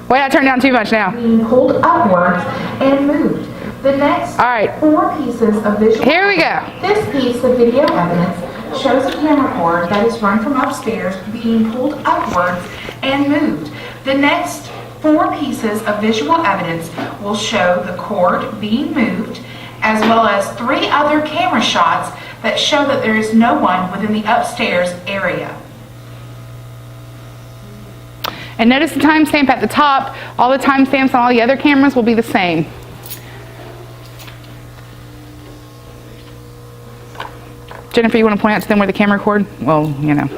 Wait, I turned down too much now. being pulled upwards and moved. The next All right. 4 pieces of visual. Here we go. This piece of video evidence shows a camera cord that is run from upstairs being pulled upwards and moved. The next 4 pieces of visual evidence will show the cord being moved, as well as 3 other camera shots that show that there is no one within the upstairs area. And notice the timestamp at the top. All the timestamps on all the other cameras will be the same. Jennifer, you want to point out to them where the camera cord? Well, you know.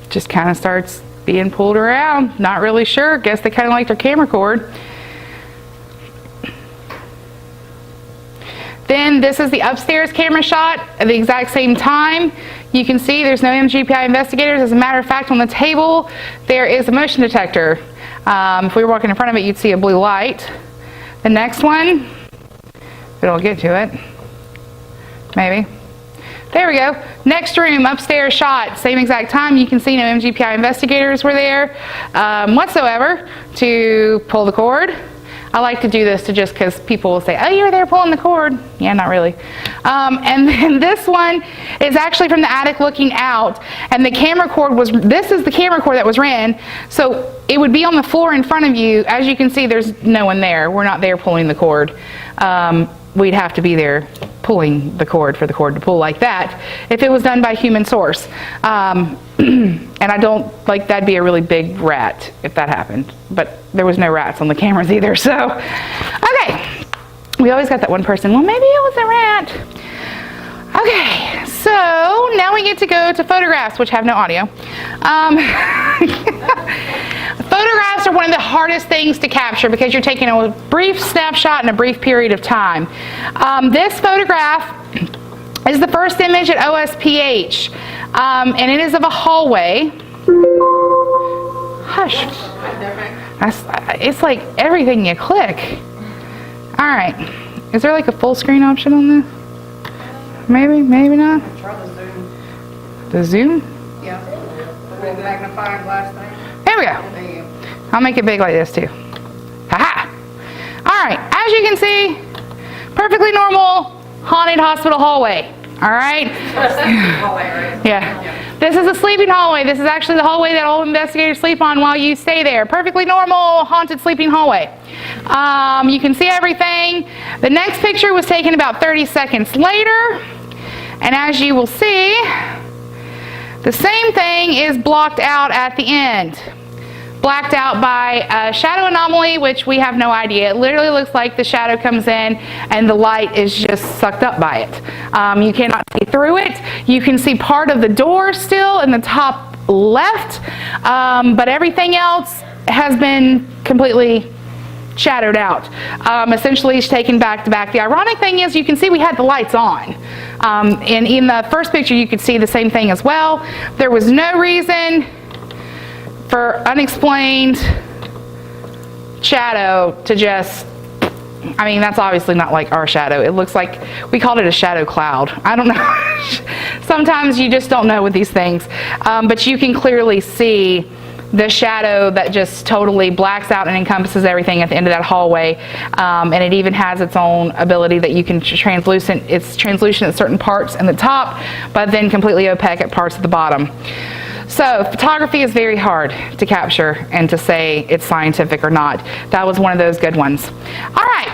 Just kind of starts being pulled around. Not really sure. Guess they kind of like their camera cord. Then this is the upstairs camera shot at the exact same time. You can see there's no M.G.P.I. investigators. As a matter of fact, on the table there is a motion detector. If we were walking in front of it, you'd see a blue light. The next one, if it'll get to it, maybe. There we go. Next room, upstairs shot, same exact time. You can see no M.G.P.I. investigators were there whatsoever to pull the cord. I like to do this just because people will say, oh, you were there pulling the cord. Yeah, not really. And then this one is actually from the attic looking out, and the camera cord was, this is the camera cord that was ran, so it would be on the floor in front of you. As you can see, there's no one there. We're not there pulling the cord. We'd have to be there pulling the cord for the cord to pull like that if it was done by human source. And I don't, like, that'd be a really big rat if that happened. But there was no rats on the cameras either, so. Okay, we always got that one person, well, maybe it was a rat. Okay, so now we get to go to photographs, which have no audio. Photographs are one of the hardest things to capture because you're taking a brief snapshot in a brief period of time. This photograph is the first image at OSPH, and it is of a hallway. Hush. It's like everything you click. All right. Is there like a full screen option on this? Maybe, maybe not. Try the zoom. The zoom? Yeah. The little magnifying glass thing. There we go. There you go. I'll make it big like this too. Haha. All right. As you can see, perfectly normal haunted hospital hallway. All right. Yeah. This is a sleeping hallway. This is actually the hallway that all investigators sleep on while you stay there. Perfectly normal haunted sleeping hallway. You can see everything. The next picture was taken about 30 seconds later. And as you will see, the same thing is blocked out at the end. Blacked out by a shadow anomaly, which we have no idea. It literally looks like the shadow comes in and the light is just sucked up by it. You cannot see through it. You can see part of the door still in the top left, but everything else has been completely shadowed out. Essentially, it's taken back to back. The ironic thing is you can see we had the lights on. And in the first picture, you could see the same thing as well. There was no reason for unexplained shadow to just, I mean, that's obviously not like our shadow. It looks like, we called it a shadow cloud. I don't know. Sometimes you just don't know with these things. But you can clearly see the shadow that just totally blacks out and encompasses everything at the end of that hallway. And it even has its own ability that you can translucent. It's translucent at certain parts in the top, but then completely opaque at parts at the bottom. So photography is very hard to capture and to say it's scientific or not. That was one of those good ones. All right,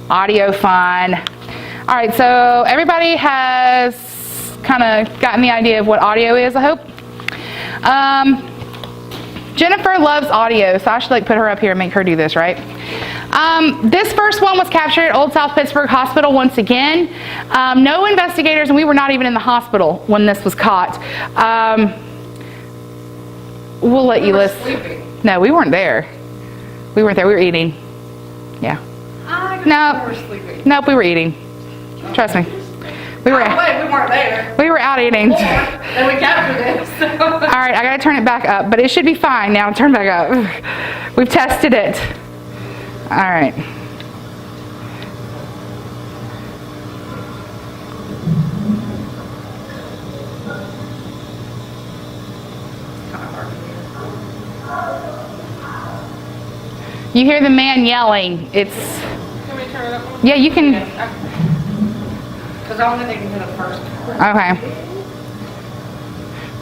audio fun. All right, so everybody has kind of gotten the idea of what audio is, I hope. Jennifer loves audio, so I should like put her up here and make her do this, right? This first one was captured at Old South Pittsburgh Hospital once again. No investigators, and we were not even in the hospital when this was caught. We'll let you listen. Sleeping. No, we weren't there. We weren't there. We were eating. Yeah. No. We were sleeping. Nope, we were eating. Trust me. We were. Wait, we weren't there. We were out eating. And we captured it. So. All right, I gotta turn it back up, but it should be fine now. Turn back up. We've tested it. All right. You hear the man yelling. It's, Can we turn it up? yeah, you can, Because I want to take it to the first. okay.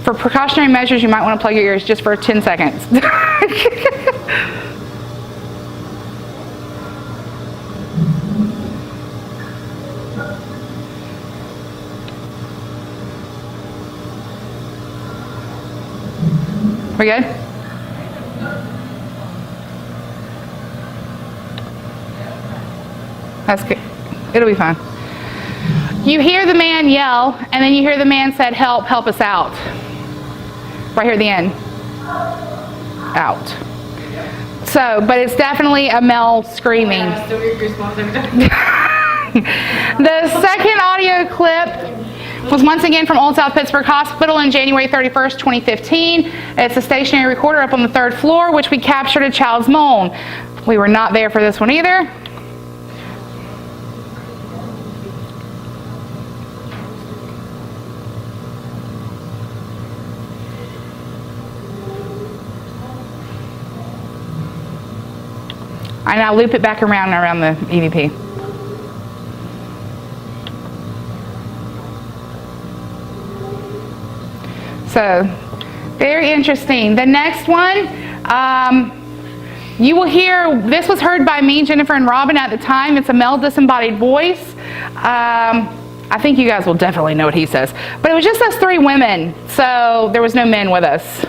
For precautionary measures, you might want to plug your ears just for 10 seconds. We good? That's good. It'll be fine. You hear the man yell, and then you hear the man said, help, help us out. Right here at the end. Out. So, but it's definitely a male screaming. I still get goosebumps every time. The second audio clip was once again from Old South Pittsburgh Hospital on January 31st, 2015. It's a stationary recorder up on the 3rd floor, which we captured a child's moan. We were not there for this one either. I now loop it back around and around the EVP. So, very interesting. The next one, you will hear, this was heard by me, Jennifer, and Robin at the time. It's a male disembodied voice. I think you guys will definitely know what he says. But it was just us 3 women, so there was no men with us.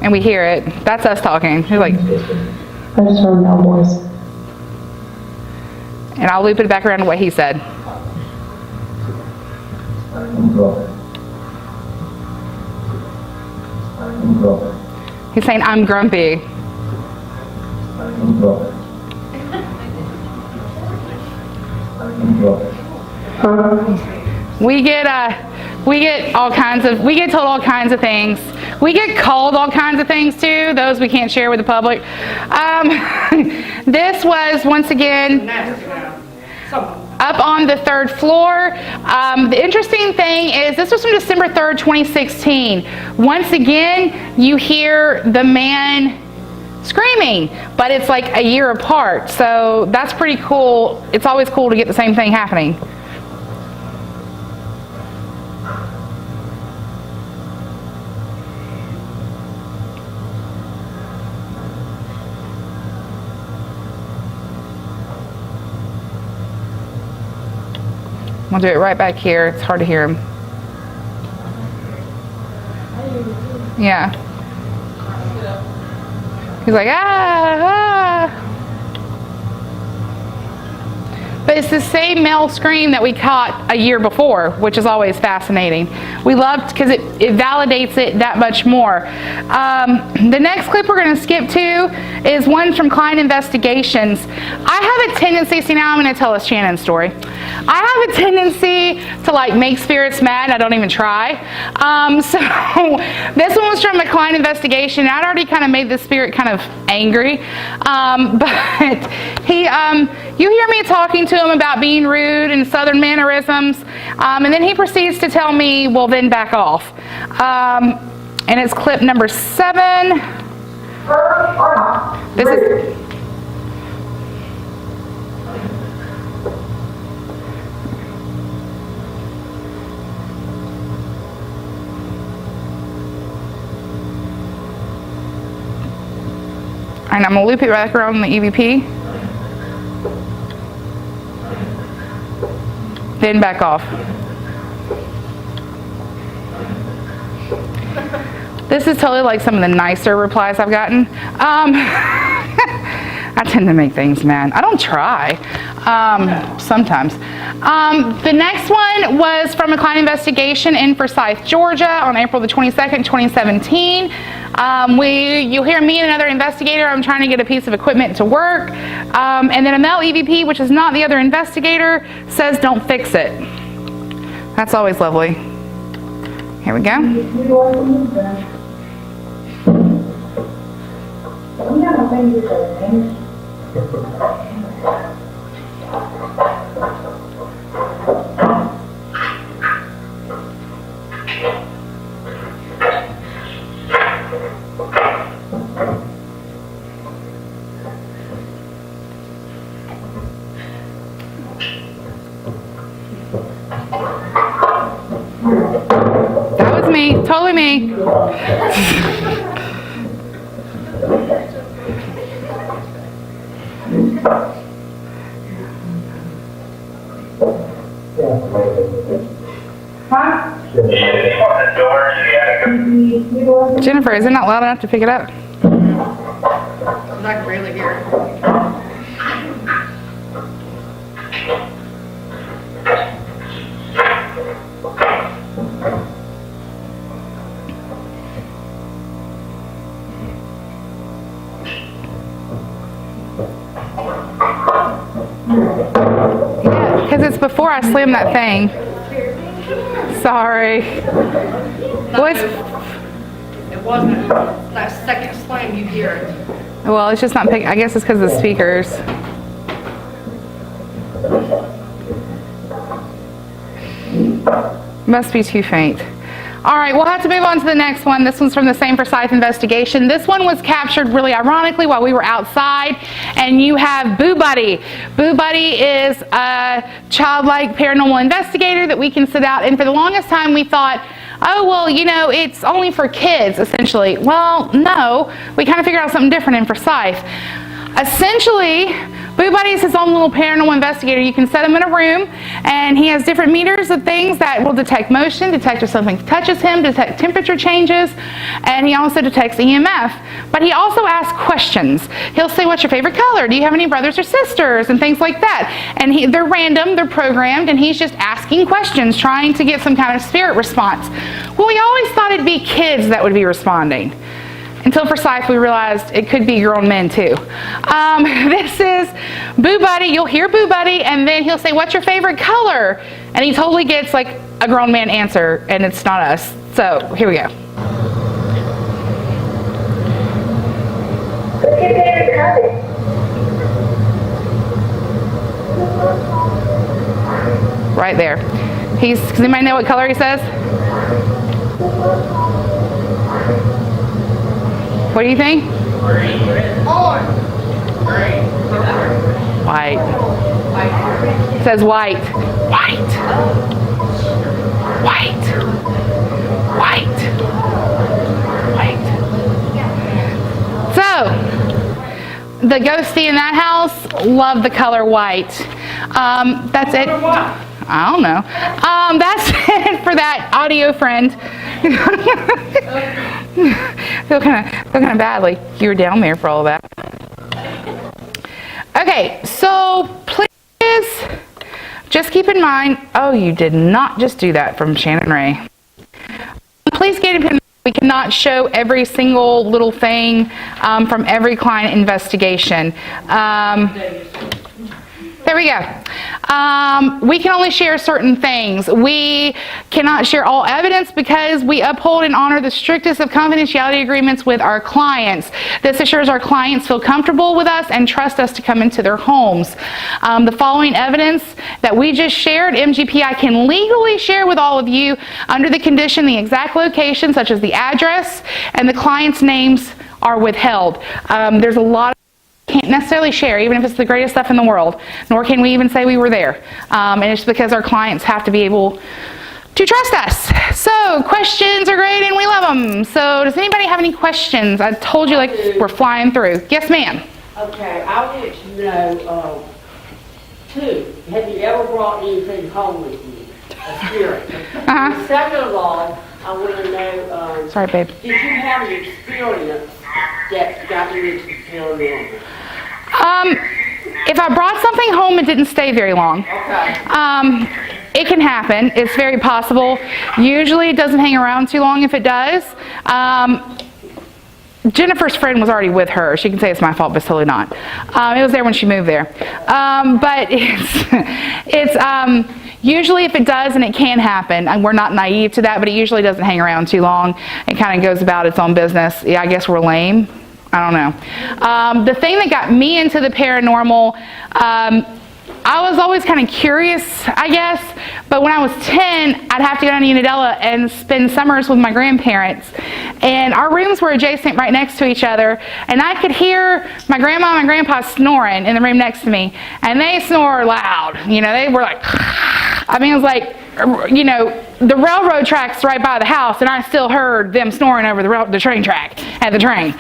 And we hear it. That's us talking. He's like, I just heard no voice. and I'll loop it back around to what he said. He's saying, I'm grumpy. We get told all kinds of things. We get called all kinds of things too. Those we can't share with the public. This was once again up on the 3rd floor. The interesting thing is this was from December 3rd, 2016. Once again, you hear the man screaming, but it's like a year apart. So that's pretty cool. It's always cool to get the same thing happening. We'll do it right back here. It's hard to hear him. Yeah. He's like, ah. But it's the same male scream that we caught a year before, which is always fascinating. We loved because it validates it that much more. The next clip we're going to skip to is one from Client Investigations. I have a tendency, see now I'm going to tell a Shannon story. I have a tendency to like make spirits mad. I don't even try. So this one was from a Client Investigation. I'd already kind of made the spirit kind of angry. But he, you hear me talking to him about being rude and Southern mannerisms, and then he proceeds to tell me, well, then back off. And it's clip number 7. This is. And I'm going to loop it back around the EVP. Then back off. This is totally like some of the nicer replies I've gotten. I tend to make things mad. I don't try. Sometimes. The next one was from a client investigation in Forsyth, Georgia on April the 22nd, 2017. You'll hear me and another investigator. I'm trying to get a piece of equipment to work. And then a male EVP, which is not the other investigator, says don't fix it. That's always lovely. Here we go. We have a thing with the me. Jennifer, is it not loud enough to pick it up? I can barely hear it. Yeah, because it's before I slammed that thing. Sorry. Boys, It wasn't that second slam you hear it. well, it's just not picking. I guess it's because of the speakers. Must be too faint. All right, we'll have to move on to the next one. This one's from the same Forsyth investigation. This one was captured really ironically while we were outside, and you have Boo Buddy. Boo Buddy is a childlike paranormal investigator that we can sit out, and for the longest time we thought, oh, well, you know, it's only for kids, essentially. Well, no, we kind of figured out something different in Forsyth. Essentially, Boo Buddy is his own little paranormal investigator. You can set him in a room, and he has different meters of things that will detect motion, detect if something touches him, detect temperature changes, and he also detects EMF. But he also asks questions. He'll say, what's your favorite color? Do you have any brothers or sisters? And things like that. And they're random, they're programmed, and he's just asking questions, trying to get some kind of spirit response. Well, we always thought it'd be kids that would be responding. Until Forsyth, we realized it could be grown men too. This is Boo Buddy. You'll hear Boo Buddy, and then he'll say, what's your favorite color? And he totally gets like a grown man answer, and it's not us. So here we go. Right there. Does anybody know what color he says? What do you think? White. It says white. White. White. White. White. So, the ghostie in that house loved the color white. That's it. I don't know. That's it for that audio friend. feel kind of badly. You were down there for all of that. Okay, so please just keep in mind. Oh, you did not just do that from Shannon Ray. Please get in. We cannot show every single little thing from every client investigation. There we go. We can only share certain things. We cannot share all evidence because we uphold and honor the strictest of confidentiality agreements with our clients. This assures our clients feel comfortable with us and trust us to come into their homes. The following evidence that we just shared, M.G.P.I. can legally share with all of you under the condition the exact location, such as the address, and the client's names are withheld. There's a lot of can't necessarily share, even if it's the greatest stuff in the world, nor can we even say we were there. And it's because our clients have to be able to trust us. So questions are great and we love them. So does anybody have any questions? I told you like we're flying through. Yes, ma'am. Okay, I want to know, two, have you ever brought anything home with you? A spirit? Uh-huh. Second of all, I want to know, Sorry, babe. did you have an experience that got you into the paranormal? If I brought something home, it didn't stay very long. Okay. It can happen. It's very possible. Usually it doesn't hang around too long if it does. Jennifer's friend was already with her. She can say it's my fault, but it's totally not. It was there when she moved there. But it's usually if it does, and it can happen, and we're not naive to that, but it usually doesn't hang around too long. It kind of goes about its own business. Yeah, I guess we're lame. I don't know. The thing that got me into the paranormal, I was always kind of curious, I guess, but when I was 10, I'd have to go down to Unadilla and spend summers with my grandparents. and our rooms were adjacent right next to each other, and I could hear my grandma and my grandpa snoring in the room next to me, and they snore loud. They were like, I mean, it was like, the railroad tracks right by the house, and I still heard them snoring over the train track at the train.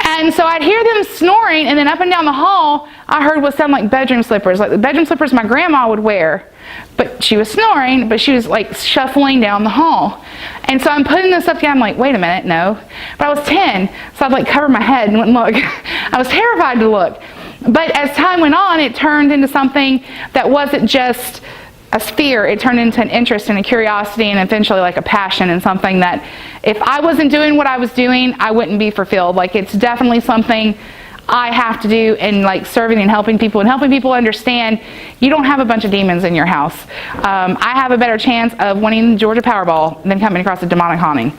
And so I'd hear them snoring, and then up and down the hall, I heard what sounded like bedroom slippers, like the bedroom slippers my grandma would wear. But she was snoring, but she was like shuffling down the hall. And so I'm putting this up again. I'm like, wait a minute, no. But I was 10, so I'd like cover my head and wouldn't look. I was terrified to look. But as time went on, it turned into something that wasn't just a fear. It turned into an interest and a curiosity, and eventually like a passion, and something that if I wasn't doing what I was doing, I wouldn't be fulfilled. Like, it's definitely something I have to do, and like serving and helping people understand you don't have a bunch of demons in your house. I have a better chance of winning the Georgia Powerball than coming across a demonic haunting.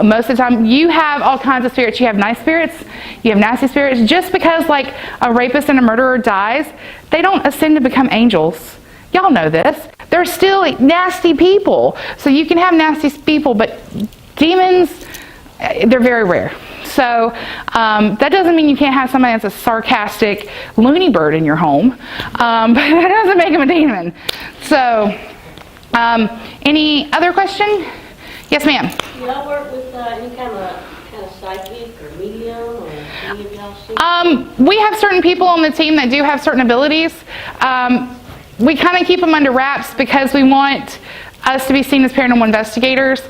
Most of the time, you have all kinds of spirits. You have nice spirits, you have nasty spirits. Just because like a rapist and a murderer dies, they don't ascend to become angels. Y'all know this. They're still nasty people. So you can have nasty people, but demons, they're very rare. So that doesn't mean you can't have somebody that's a sarcastic loony bird in your home, but that doesn't make him a demon. So any other question? Yes, ma'am. Do y'all work with any kind of psychic or medium, or any of y'all see? We have certain people on the team that do have certain abilities. We kind of keep them under wraps because we want us to be seen as paranormal investigators.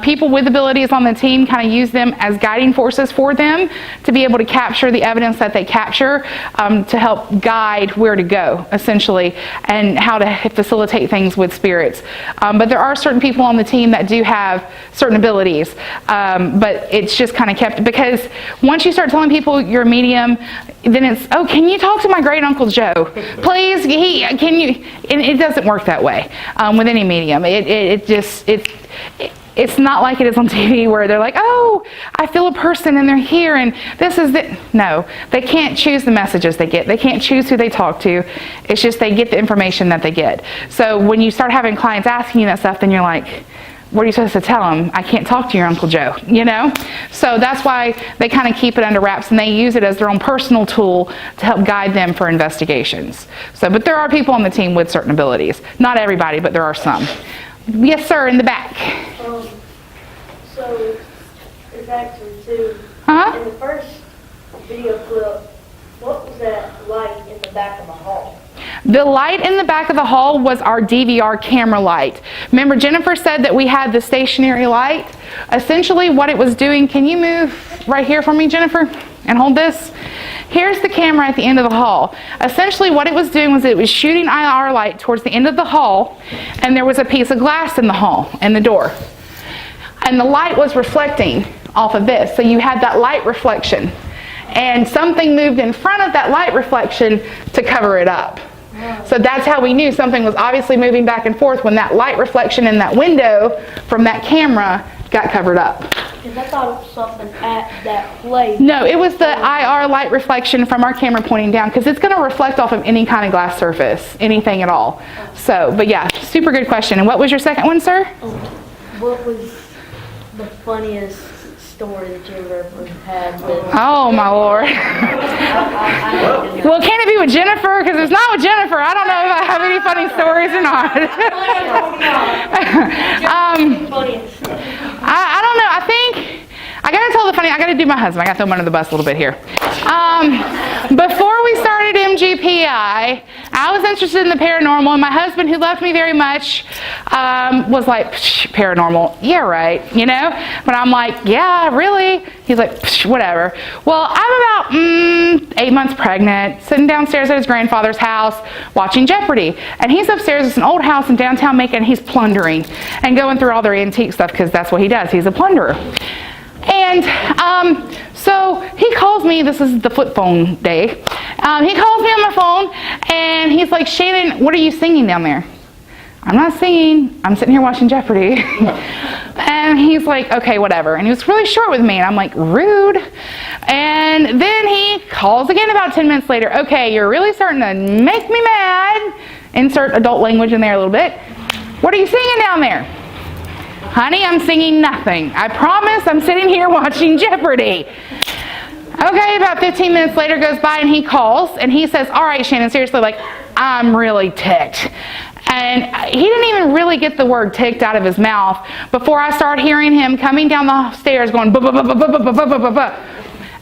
People with abilities on the team kind of use them as guiding forces for them to be able to capture the evidence that they capture, to help guide where to go, essentially, and how to facilitate things with spirits. But there are certain people on the team that do have certain abilities, but it's just kind of kept, because once you start telling people you're a medium, then it's, oh, can you talk to my great uncle Joe, please? Can you? And it doesn't work that way with any medium. It's not like it is on TV where they're like, oh, I feel a person and they're here and this is the... No, they can't choose the messages they get. They can't choose who they talk to. It's just they get the information that they get. So when you start having clients asking you that stuff, then you're like, what are you supposed to tell them? I can't talk to your Uncle Joe, So that's why they kind of keep it under wraps, and they use it as their own personal tool to help guide them for investigations. So, but there are people on the team with certain abilities. Not everybody, but there are some. Yes, sir, in the back. So, it's actually two. Uh-huh. In the first video clip, what was that light in the back of the hall? The light in the back of the hall was our DVR camera light. Remember, Jennifer said that we had the stationary light. Essentially, what it was doing, can you move right here for me, Jennifer, and hold this? Here's the camera at the end of the hall. Essentially, what it was doing was it was shooting IR light towards the end of the hall, and there was a piece of glass in the hall, in the door. And the light was reflecting off of this, so you had that light reflection. And something moved in front of that light reflection to cover it up. So that's how we knew something was obviously moving back and forth, when that light reflection in that window from that camera got covered up. Because I thought it was something at that place. No, it was the IR light reflection from our camera pointing down, because it's going to reflect off of any kind of glass surface, anything at all. So, but yeah, super good question. And what was your second one, sir? What was the funniest story that you ever had with? Oh my Lord. Well, can it be with Jennifer? Because if it's not with Jennifer, I don't know if I have any funny stories or not. I don't know. I think I gotta tell the funny. I gotta do my husband. I gotta throw him under the bus a little bit here. Before we started M.G.P.I, I was interested in the paranormal, and my husband, who loved me very much, was like, paranormal, yeah, right, But I'm like, yeah, really? He's like, whatever. Well, I'm about 8 months pregnant, sitting downstairs at his grandfather's house, watching Jeopardy. And he's upstairs, it's an old house in downtown Macon, and he's plundering and going through all their antique stuff, because that's what he does. He's a plunderer. And so he calls me, this is the flip phone day, he calls me on my phone, and he's like, Shannon, what are you singing down there? I'm not singing, I'm sitting here watching Jeopardy. And he's like, okay, whatever. And he was really short with me, and I'm like, rude. And then he calls again about 10 minutes later, okay, you're really starting to make me mad. Insert adult language in there a little bit. What are you singing down there? honey, I'm singing nothing. I promise I'm sitting here watching Jeopardy. Okay, about 15 minutes later goes by and he calls and he says, all right, Shannon, seriously, like, I'm really ticked. And he didn't even really get the word ticked out of his mouth before I start hearing him coming down the stairs going, buh, buh, buh, buh, buh, buh, buh, buh, buh, buh.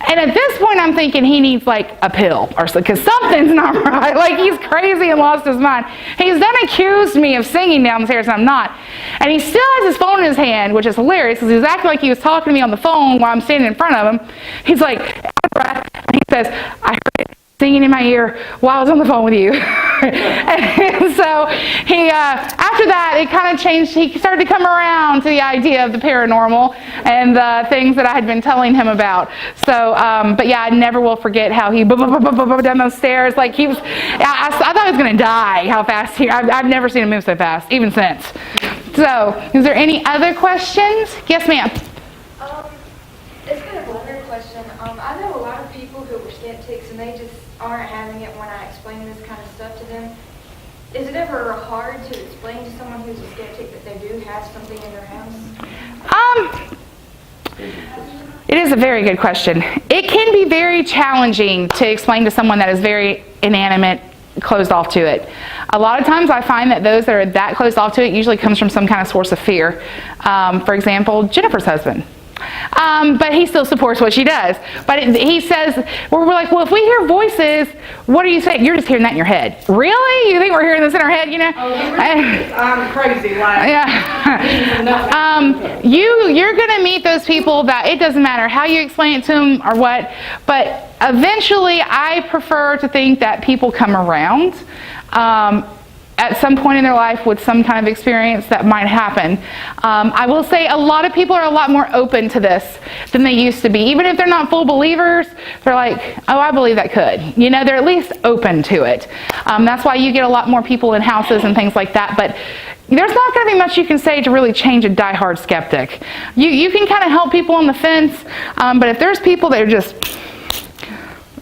And at this point, I'm thinking he needs like a pill or something, because something's not right. Like, he's crazy and lost his mind. He's then accused me of singing downstairs, and I'm not. And he still has his phone in his hand, which is hilarious, because he was acting like he was talking to me on the phone while I'm standing in front of him. He's like, out of breath, and he says, I heard it singing in my ear while I was on the phone with you. And so he, after that, it kind of changed. He started to come around to the idea of the paranormal and the things that I had been telling him about. So, but yeah, I never will forget how he down those stairs. Like, he was, I thought he was going to die, how fast I've never seen him move so fast, even since. So, is there any other questions? Yes, ma'am. It's kind of a weird question. I know a lot of people who were skeptics and they just aren't having it when I explain this kind of stuff to them. Is it ever hard to explain to someone who's a skeptic that they do have something in their house? It is a very good question. It can be very challenging to explain to someone that is very inanimate, closed off to it. A lot of times I find that those that are that closed off to it usually comes from some kind of source of fear. For example, Jennifer's husband. But he still supports what she does. But he says, we're like, well, if we hear voices, what are you saying? You're just hearing that in your head. Really? You think we're hearing this in our head, you know? I'm crazy, like. Yeah. You're going to meet those people that it doesn't matter how you explain it to them or what, but eventually I prefer to think that people come around. At some point in their life with some kind of experience that might happen. I will say a lot of people are a lot more open to this than they used to be. Even if they're not full believers, they're like, oh, I believe that could. You know, they're at least open to it. That's why you get a lot more people in houses and things like that. But there's not going to be much you can say to really change a diehard skeptic. You can kind of help people on the fence, but if there's people that are just...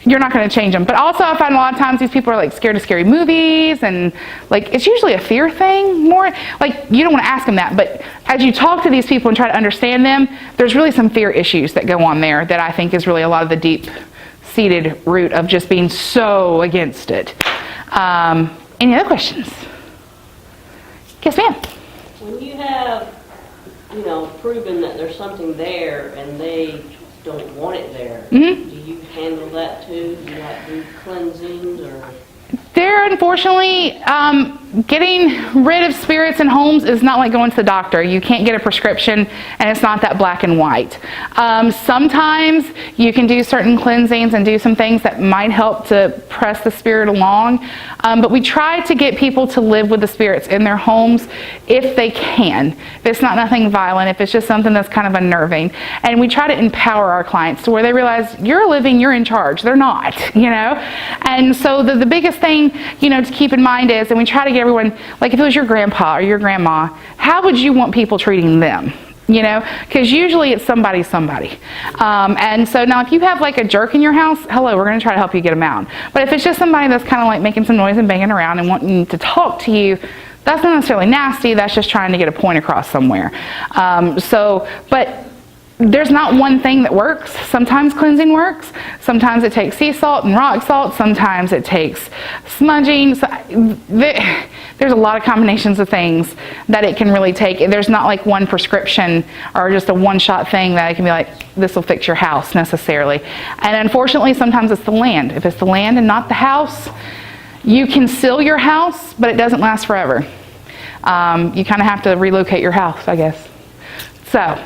you're not going to change them. But also I find a lot of times these people are like scared of scary movies, and like it's usually a fear thing more. Like, you don't want to ask them that, but as you talk to these people and try to understand them, there's really some fear issues that go on there that I think is really a lot of the deep-seated root of just being so against it. Any other questions? Yes, ma'am. When you have, proven that there's something there and they don't want it there, Mm-hmm. do you handle that too? Do you like do cleansings or? There, unfortunately, getting rid of spirits in homes is not like going to the doctor. You can't get a prescription, and it's not that black and white. Sometimes you can do certain cleansings and do some things that might help to press the spirit along, but we try to get people to live with the spirits in their homes if they can. If it's not nothing violent, if it's just something that's kind of unnerving. And we try to empower our clients to where they realize you're living, you're in charge. They're not, And so the biggest thing, to keep in mind is, and we try to get everyone, like if it was your grandpa or your grandma, how would you want people treating them? Because usually it's somebody. And so now if you have like a jerk in your house, hello, we're going to try to help you get them out. But if it's just somebody that's kind of like making some noise and banging around and wanting to talk to you, that's not necessarily nasty, that's just trying to get a point across somewhere. But there's not one thing that works. Sometimes cleansing works. Sometimes it takes sea salt and rock salt. Sometimes it takes smudging. There's a lot of combinations of things that it can really take. There's not like one prescription or just a one-shot thing that it can be like, this will fix your house necessarily. And unfortunately, sometimes it's the land. If it's the land and not the house, you can seal your house, but it doesn't last forever. You kind of have to relocate your house, I guess. So,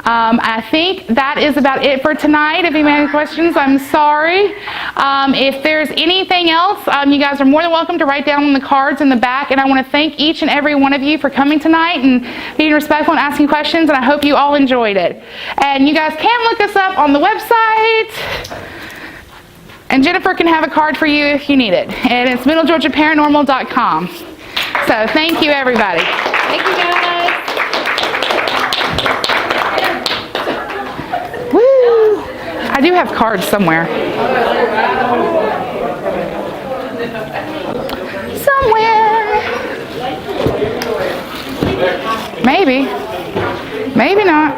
I think that is about it for tonight. If you have any questions, I'm sorry. If there's anything else, you guys are more than welcome to write down on the cards in the back. And I want to thank each and every one of you for coming tonight and being respectful and asking questions. And I hope you all enjoyed it. And you guys can look us up on the website. And Jennifer can have a card for you if you need it. And it's middlegeorgiaparanormal.com. So thank you, everybody. Thank you, guys. Woo! I do have cards somewhere. Somewhere. Maybe. Maybe not.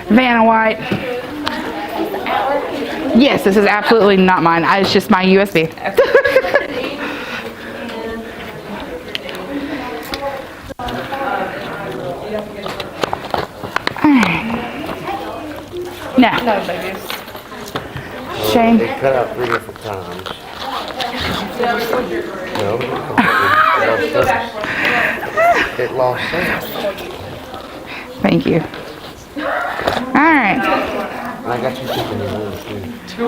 Vanna White. Yes, this is absolutely not mine. It's just my USB. No, baby. Shane. They cut out 3 different times. No. It lost sense. Thank you. All right. And I got you thinking of those too.